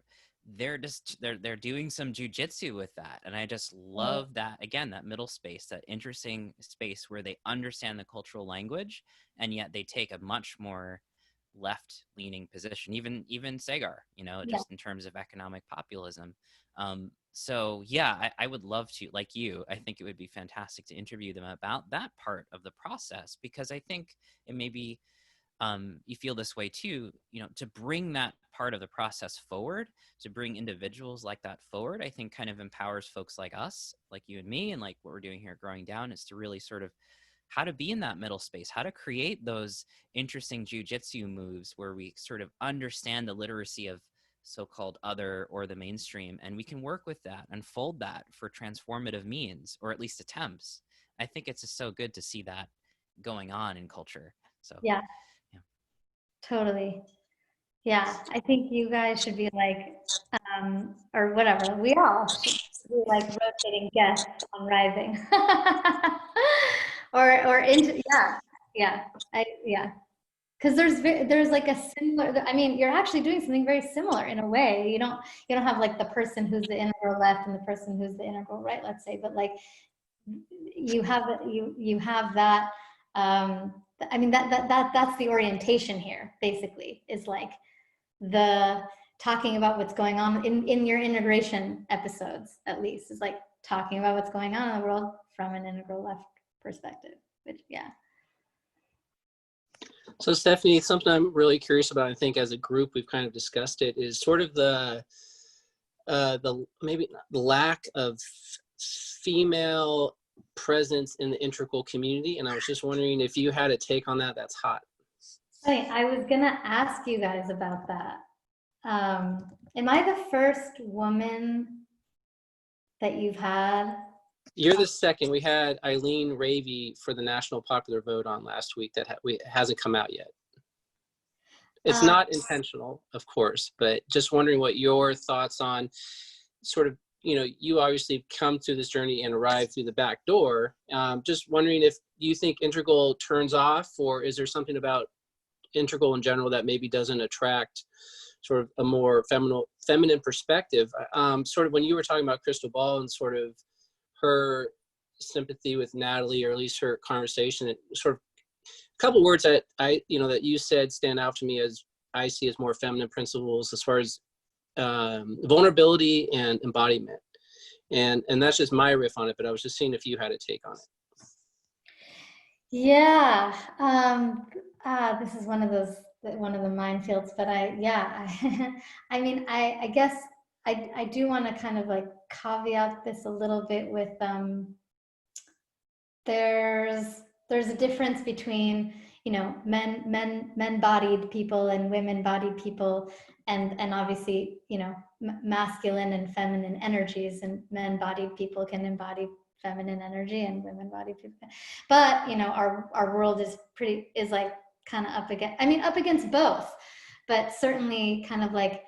doing some jujitsu with that, and I just love that. Again, that middle space, that interesting space where they understand the cultural language, and yet they take a much more left-leaning position. Even Sagar, you know, just in terms of economic populism. So yeah, I would love to, like you, I think it would be fantastic to interview them about that part of the process, because I think it may be you feel this way too, you know, to bring that part of the process forward, to bring individuals like that forward, I think kind of empowers folks like us, like you and me, and like what we're doing here at Growing Down, is to really sort of how to be in that middle space, how to create those interesting jujitsu moves where we sort of understand the literacy of so-called other or the mainstream, and we can work with that, unfold that for transformative means, or at least attempts. I think it's just so good to see that going on in culture. So
yeah. Totally. Yeah, I think you guys should be like, or whatever, we all should be like rotating guests on Rising. or into, yeah. Because there's like a similar, I mean, you're actually doing something very similar in a way. You don't have like the person who's the integral left and the person who's the integral right, let's say, but like you have that, I mean, that's the orientation here, basically, is like the talking about what's going on in your integration episodes, at least, is like talking about what's going on in the world from an integral left perspective, which, yeah.
So Stephanie, something I'm really curious about, I think as a group we've kind of discussed it, is sort of the maybe the lack of female presence in the integral community, and I was just wondering if you had a take on that. That's hot.
Hey, I was gonna ask you guys about that. Am I the first woman that you've had
You're the second. We had Eileen Ravey for the national popular vote on last week that hasn't come out yet. It's not intentional, of course, but just wondering what your thoughts on sort of, you obviously come through this journey and arrive through the back door. Just wondering if you think Integral turns off, or is there something about Integral in general that maybe doesn't attract sort of a more feminine perspective? Sort of when you were talking about Krystal Ball and sort of her sympathy with Natalie, or at least her conversation, it sort of a couple words that that you said stand out to me as I see as more feminine principles as far as vulnerability and embodiment. And that's just my riff on it, but I was just seeing if you had a take on it.
Yeah. This is one of the minefields, but I mean, I guess I do want to kind of like caveat this a little bit with, there's a difference between, men bodied people and women bodied people, and obviously, masculine and feminine energies, and men bodied people can embody feminine energy and women bodied people. But, our world is like kind of up against both, but certainly kind of like,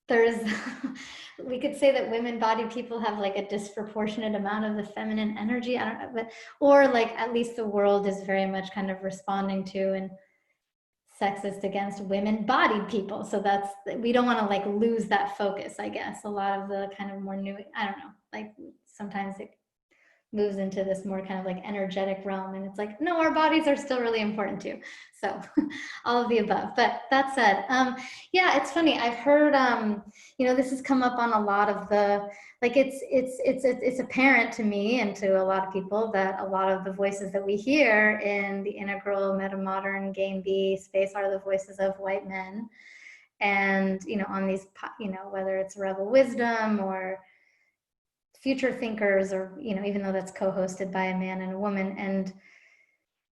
there's we could say that women bodied people have like a disproportionate amount of the feminine energy. I don't know, but, or like at least the world is very much kind of responding to and sexist against women bodied people. So we don't want to like lose that focus, I guess. A lot of the kind of more new, I don't know, like sometimes it moves into this more kind of like energetic realm, and it's like, no, our bodies are still really important too. So all of the above. But that said, yeah, it's funny. I've heard, this has come up on a lot of the, like, it's apparent to me and to a lot of people that a lot of the voices that we hear in the integral, metamodern, game B space are the voices of white men. And, on these, whether it's Rebel Wisdom or Future Thinkers, or even though that's co-hosted by a man and a woman. And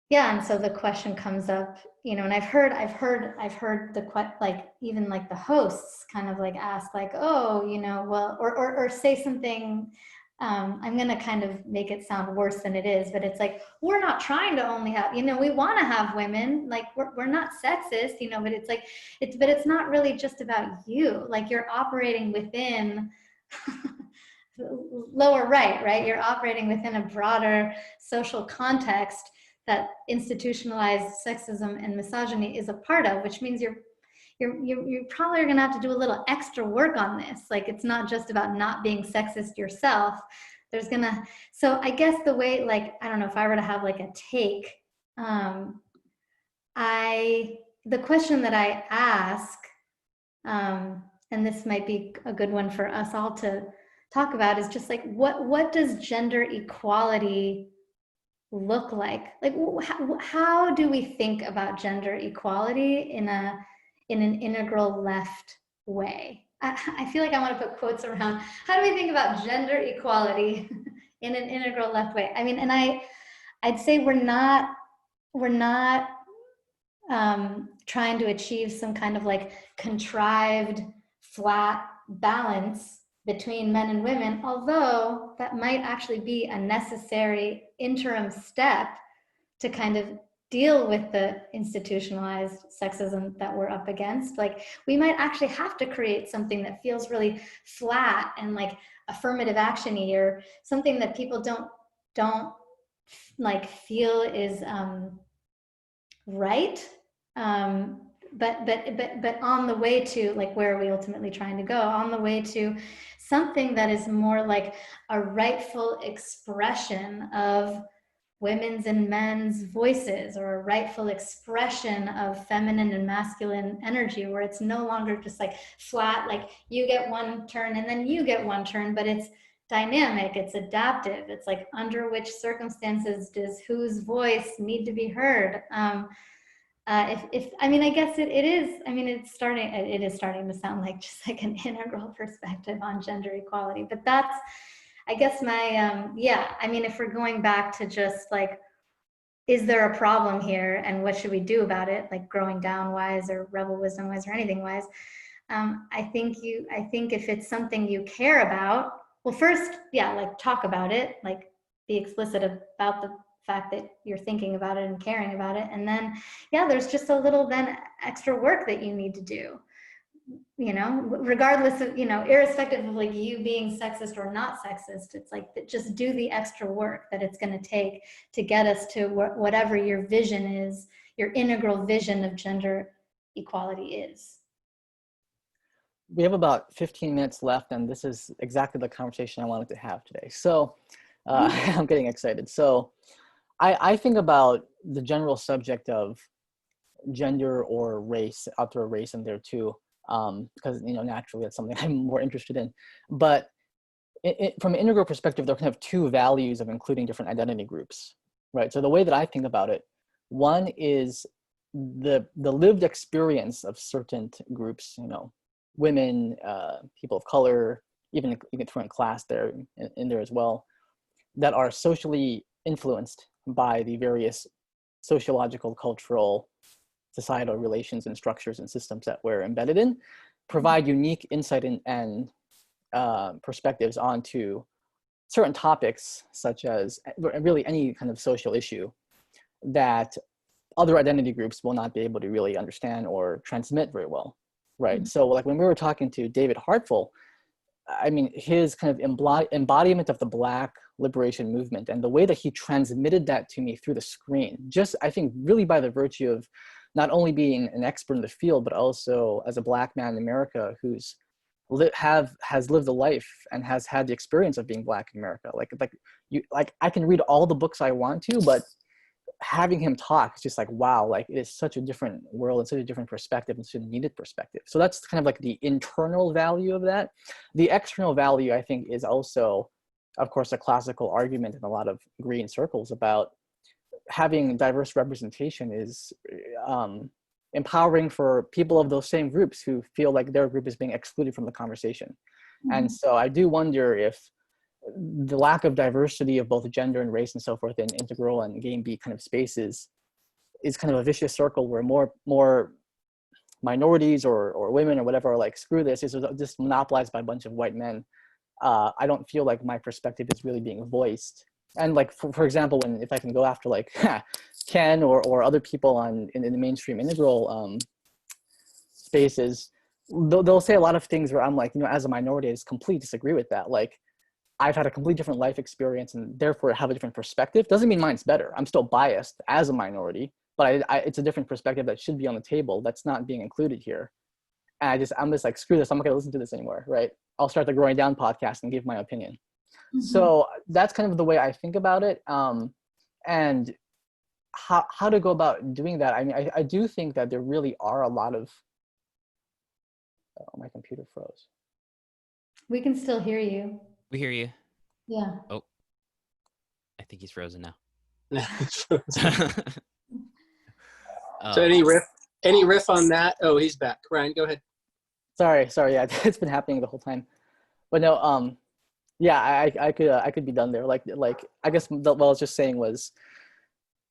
yeah, and so the question comes up, and I've heard even like the hosts kind of like ask like, oh, well, or say something, I'm gonna kind of make it sound worse than it is, but it's like, we're not trying to only have, we want to have women, like we're not sexist, but it's like, it's not really just about you, like you're operating within lower right? You're operating within a broader social context that institutionalized sexism and misogyny is a part of, which means you probably are going to have to do a little extra work on this. Like, it's not just about not being sexist yourself. So I guess the way, like, I don't know if I were to have like a take, the question that I ask, and this might be a good one for us all to talk about, is just like, what does gender equality look like? Like, how do we think about gender equality in an integral left way? I feel like I want to put quotes around, how do we think about gender equality in an integral left way? I mean, and I'd say we're not trying to achieve some kind of like contrived flat balance between men and women, although that might actually be a necessary interim step to kind of deal with the institutionalized sexism that we're up against. Like, we might actually have to create something that feels really flat and like affirmative action-y, or something that people don't like feel is right. But on the way to, like, where are we ultimately trying to go? On the way to something that is more like a rightful expression of women's and men's voices, or a rightful expression of feminine and masculine energy, where it's no longer just like flat, like you get one turn and then you get one turn, but it's dynamic, it's adaptive. It's like, under which circumstances does whose voice need to be heard? I mean, I guess it is starting to sound like just like an integral perspective on gender equality, but that's, I guess, my, I mean, if we're going back to just like, is there a problem here and what should we do about it? Like, growing down wise or rebel wisdom wise or anything wise. I think if it's something you care about, well, first, yeah, like talk about it, like be explicit about the fact that you're thinking about it and caring about it. And then, yeah, there's just a little then extra work that you need to do, regardless of, irrespective of like you being sexist or not sexist. It's like, just do the extra work that it's going to take to get us to whatever your vision is, your integral vision of gender equality is.
We have about 15 minutes left, and this is exactly the conversation I wanted to have today. So I'm getting excited. So I think about the general subject of gender or race, I'll throw race in there too, because naturally that's something I'm more interested in. But from an integral perspective, there are kind of two values of including different identity groups, right? So the way that I think about it, one is the lived experience of certain groups, women, people of color, even you can throw in class there in there as well, that are socially influenced by the various sociological, cultural, societal relations and structures and systems that we're embedded in, provide unique insight and perspectives onto certain topics, such as really any kind of social issue that other identity groups will not be able to really understand or transmit very well, right? Mm-hmm. So like when we were talking to David Hartful, I mean, his kind of embodiment of the Black liberation movement and the way that he transmitted that to me through the screen, just I think really by the virtue of not only being an expert in the field, but also as a Black man in America who's has lived a life and has had the experience of being Black in America. Like I can read all the books I want to, but having him talk is just like, wow, like it is such a different world and such a different perspective and such a needed perspective. So that's kind of like the internal value of that. The external value, I think, is also, of course, a classical argument in a lot of green circles about having diverse representation is empowering for people of those same groups who feel like their group is being excluded from the conversation. Mm-hmm. And so I do wonder if the lack of diversity of both gender and race and so forth in integral and game B kind of spaces is kind of a vicious circle where more minorities or women or whatever are like, screw this, is just monopolized by a bunch of white men. I don't feel like my perspective is really being voiced. And like, for example, if I can go after like Ken or other people in the mainstream integral spaces, they'll say a lot of things where I'm like, as a minority, I just completely disagree with that. Like, I've had a completely different life experience and therefore have a different perspective. Doesn't mean mine's better. I'm still biased as a minority, but it's a different perspective that should be on the table that's not being included here. And I'm just like, screw this, I'm not gonna listen to this anymore, right? I'll start the Growing Down podcast and give my opinion. Mm-hmm. So that's kind of the way I think about it. And how to go about doing that. I mean, I do think that there really are a lot of, oh, my computer froze.
We can still hear you.
We hear you.
Yeah.
Oh, I think he's frozen now.
So any riff on that? Oh, he's back. Ryan, go ahead.
Sorry. Yeah, it's been happening the whole time. But no, yeah, I could be done there. Like I guess what I was just saying was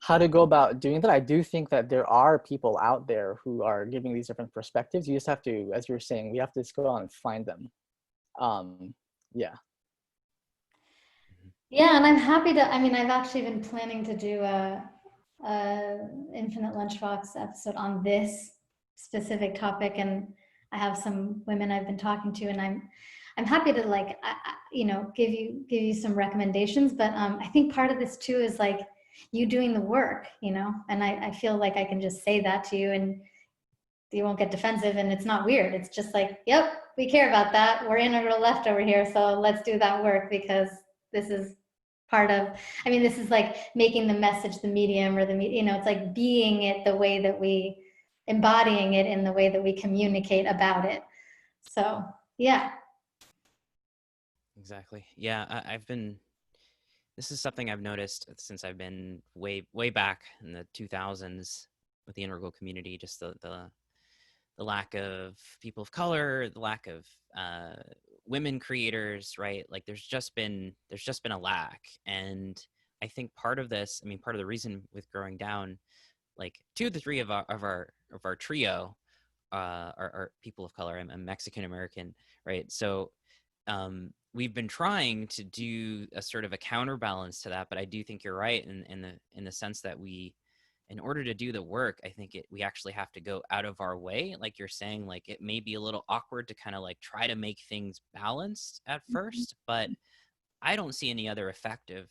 how to go about doing that. I do think that there are people out there who are giving these different perspectives. You just have to, as you were saying, we have to just go out and find them. Yeah.
Yeah, and I'm happy to, I've actually been planning to do a Infinite Lunchbox episode on this specific topic, and I have some women I've been talking to, and I'm happy to like, give you some recommendations, but I think part of this too is like you doing the work, and I feel like I can just say that to you and you won't get defensive and it's not weird. It's just like, yep, we care about that. We're integral left over here, so let's do that work because this is part of, this is like making the message the medium or it's like being it the way that we, embodying it in the way that we communicate about it. So, yeah.
Exactly. Yeah, this is something I've noticed since I've been way back in the 2000s with the integral community, just the lack of people of color, the lack of women creators, right? Like there's just been a lack. And I think part of this, part of the reason with Growing Down, like 2 of the 3 of our trio are people of color. I'm Mexican American, right? So we've been trying to do a sort of a counterbalance to that, but I do think you're right in the sense that in order to do the work, I think we actually have to go out of our way. Like you're saying, like it may be a little awkward to kind of like try to make things balanced at first, but I don't see any other effective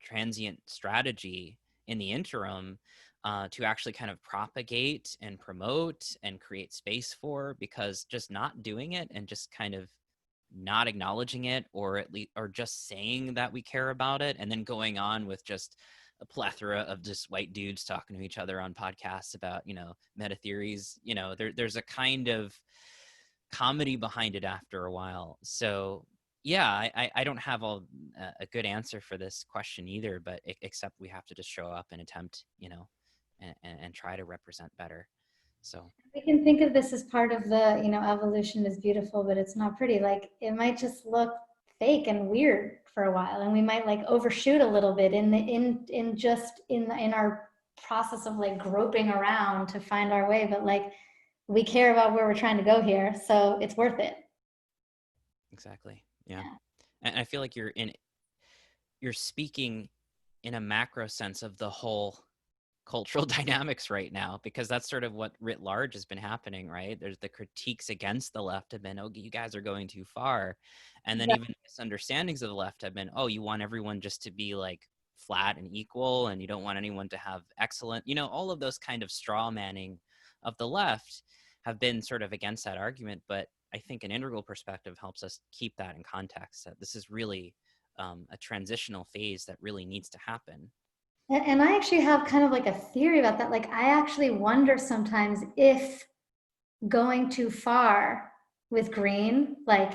transient strategy in the interim to actually kind of propagate and promote and create space for, because just not doing it and just kind of not acknowledging it, or at least, or just saying that we care about it and then going on with just a plethora of just white dudes talking to each other on podcasts about, meta theories, there's a kind of comedy behind it after a while. So yeah, I don't have a good answer for this question either, but except we have to just show up and attempt, and try to represent better. So
we can think of this as part of the, evolution is beautiful, but it's not pretty. Like it might just look fake and weird for a while, and we might like overshoot a little bit in our process of like groping around to find our way. But like we care about where we're trying to go here, so it's worth it.
Exactly. Yeah. And I feel like you're speaking in a macro sense of the whole cultural dynamics right now, because that's sort of what writ large has been happening, right? There's the critiques against the left have been, oh, you guys are going too far. And then even misunderstandings of the left have been, oh, you want everyone just to be like flat and equal, and you don't want anyone to have excellent, all of those kind of straw manning of the left have been sort of against that argument. But I think an integral perspective helps us keep that in context, that this is really a transitional phase that really needs to happen.
And I actually have kind of like a theory about that. Like I actually wonder sometimes if going too far with green, like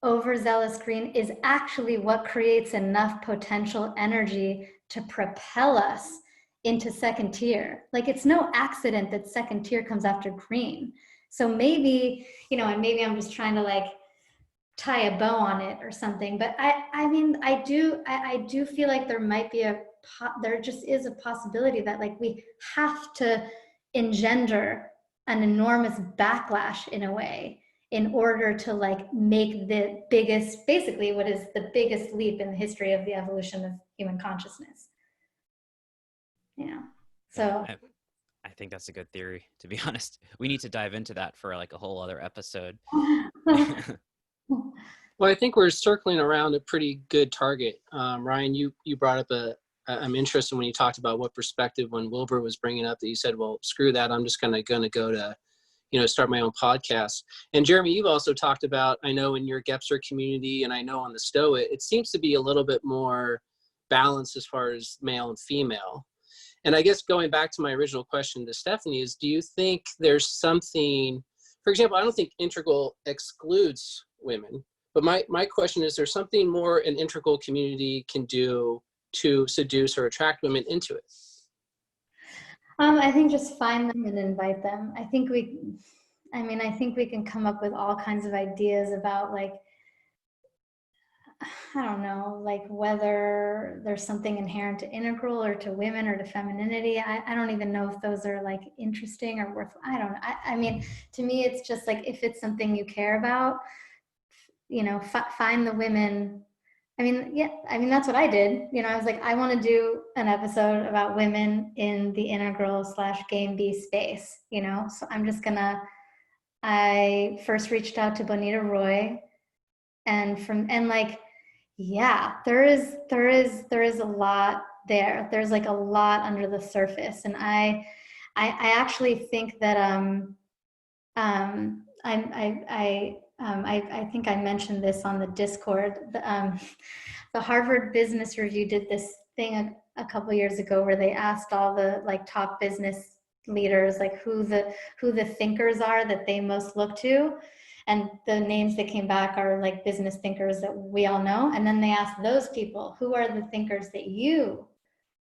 overzealous green, is actually what creates enough potential energy to propel us into second tier. Like it's no accident that second tier comes after green. So maybe, and maybe I'm just trying to like tie a bow on it or something. But I do feel like there might be there just is a possibility that like we have to engender an enormous backlash in a way in order to like make the biggest, basically what is the biggest leap in the history of the evolution of human consciousness. So
I think that's a good theory, to be honest. We need to dive into that for like a whole other episode.
Well, I think we're circling around a pretty good target. Ryan, you brought up I'm interested when you talked about what perspective when Wilbur was bringing up that you said, well, screw that. I'm just going to go to, start my own podcast. And Jeremy, you've also talked about, I know in your Gepser community, and I know on the Stoa, it seems to be a little bit more balanced as far as male and female. And I guess going back to my original question to Stephanie is, do you think there's something, for example, I don't think integral excludes women, but my question is, there something more an integral community can do to seduce or attract women into it?
I think just find them and invite them. I think we can come up with all kinds of ideas about like, I don't know, like whether there's something inherent to integral or to women or to femininity. I don't even know if those are like interesting or worth, I don't know. I mean, to me, it's just like, if it's something you care about, find the women. That's what I did. I was like, I want to do an episode about women in the integral / game B space, so I first reached out to Bonita Roy, and there is a lot there. There's like a lot under the surface. And I actually think that, I think I mentioned this on the Discord. The Harvard Business Review did this thing a couple years ago where they asked all the like top business leaders like who the thinkers are that they most look to, and the names that came back are like business thinkers that we all know. And then they asked those people, who are the thinkers that you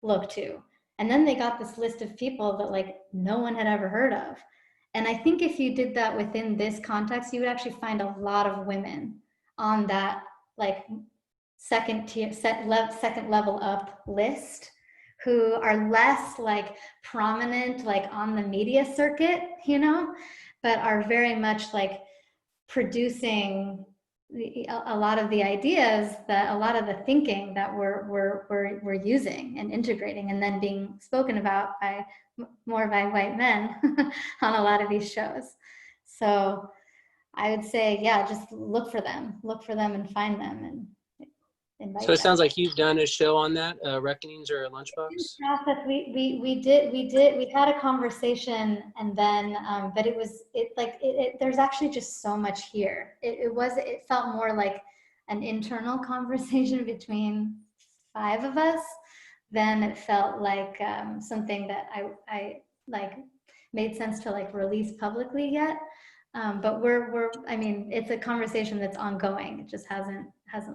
look to? And then they got this list of people that like no one had ever heard of. And I think if you did that within this context, you would actually find a lot of women on that like second level up list who are less like prominent like on the media circuit, but are very much like producing a lot of the ideas, that a lot of the thinking that we're using and integrating and then being spoken about by more by white men on a lot of these shows. So I would say, yeah, just look for them and find them and invite
So it
them.
sounds like you've done a show on that, Reckonings or Lunchbox?
We had a conversation, and then but there's actually just so much here. It felt more like an internal conversation between 5 of us than it felt like something that I like made sense to like release publicly yet. But I mean, it's a conversation that's ongoing. It just hasn't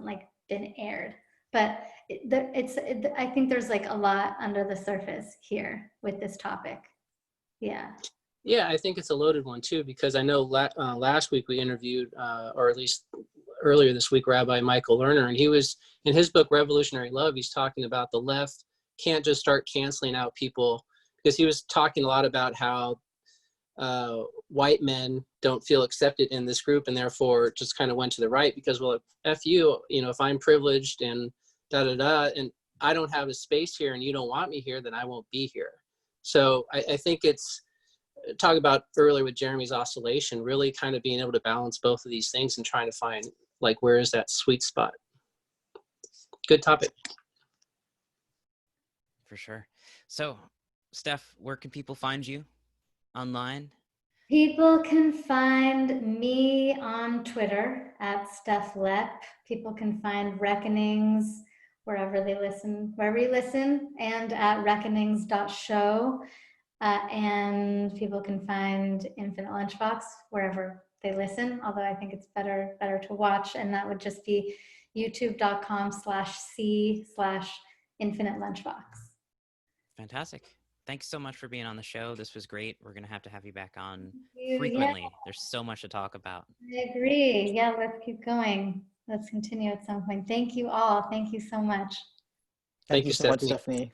like been aired. But I think there's like a lot under the surface here with this topic. Yeah.
Yeah, I think it's a loaded one too, because I know last week we interviewed, or at least earlier this week, Rabbi Michael Lerner, and he was, in his book, Revolutionary Love, he's talking about the left can't just start canceling out people, because he was talking a lot about how white men don't feel accepted in this group, and therefore just kind of went to the right because, well, F you, if I'm privileged and and I don't have a space here and you don't want me here, then I won't be here. So I think it's, talk about earlier with Jeremy's oscillation, really kind of being able to balance both of these things and trying to find like, where is that sweet spot? Good topic.
For sure. So Steph, where can people find you online?
People can find me on Twitter at Steph Lepp. People can find Reckonings wherever you listen, and at reckonings.show. And people can find Infinite Lunchbox wherever they listen, although I think it's better to watch, and that would just be youtube.com/c/Infinite Lunchbox.
Fantastic. Thanks so much for being on the show. This was great. We're going to have you back on
Yeah.
frequently. There's so much to talk about.
I agree. Yeah, let's keep going. Let's continue at some point. Thank you all. Thank you so much.
Thank you so much,
Stephanie.
Stephanie.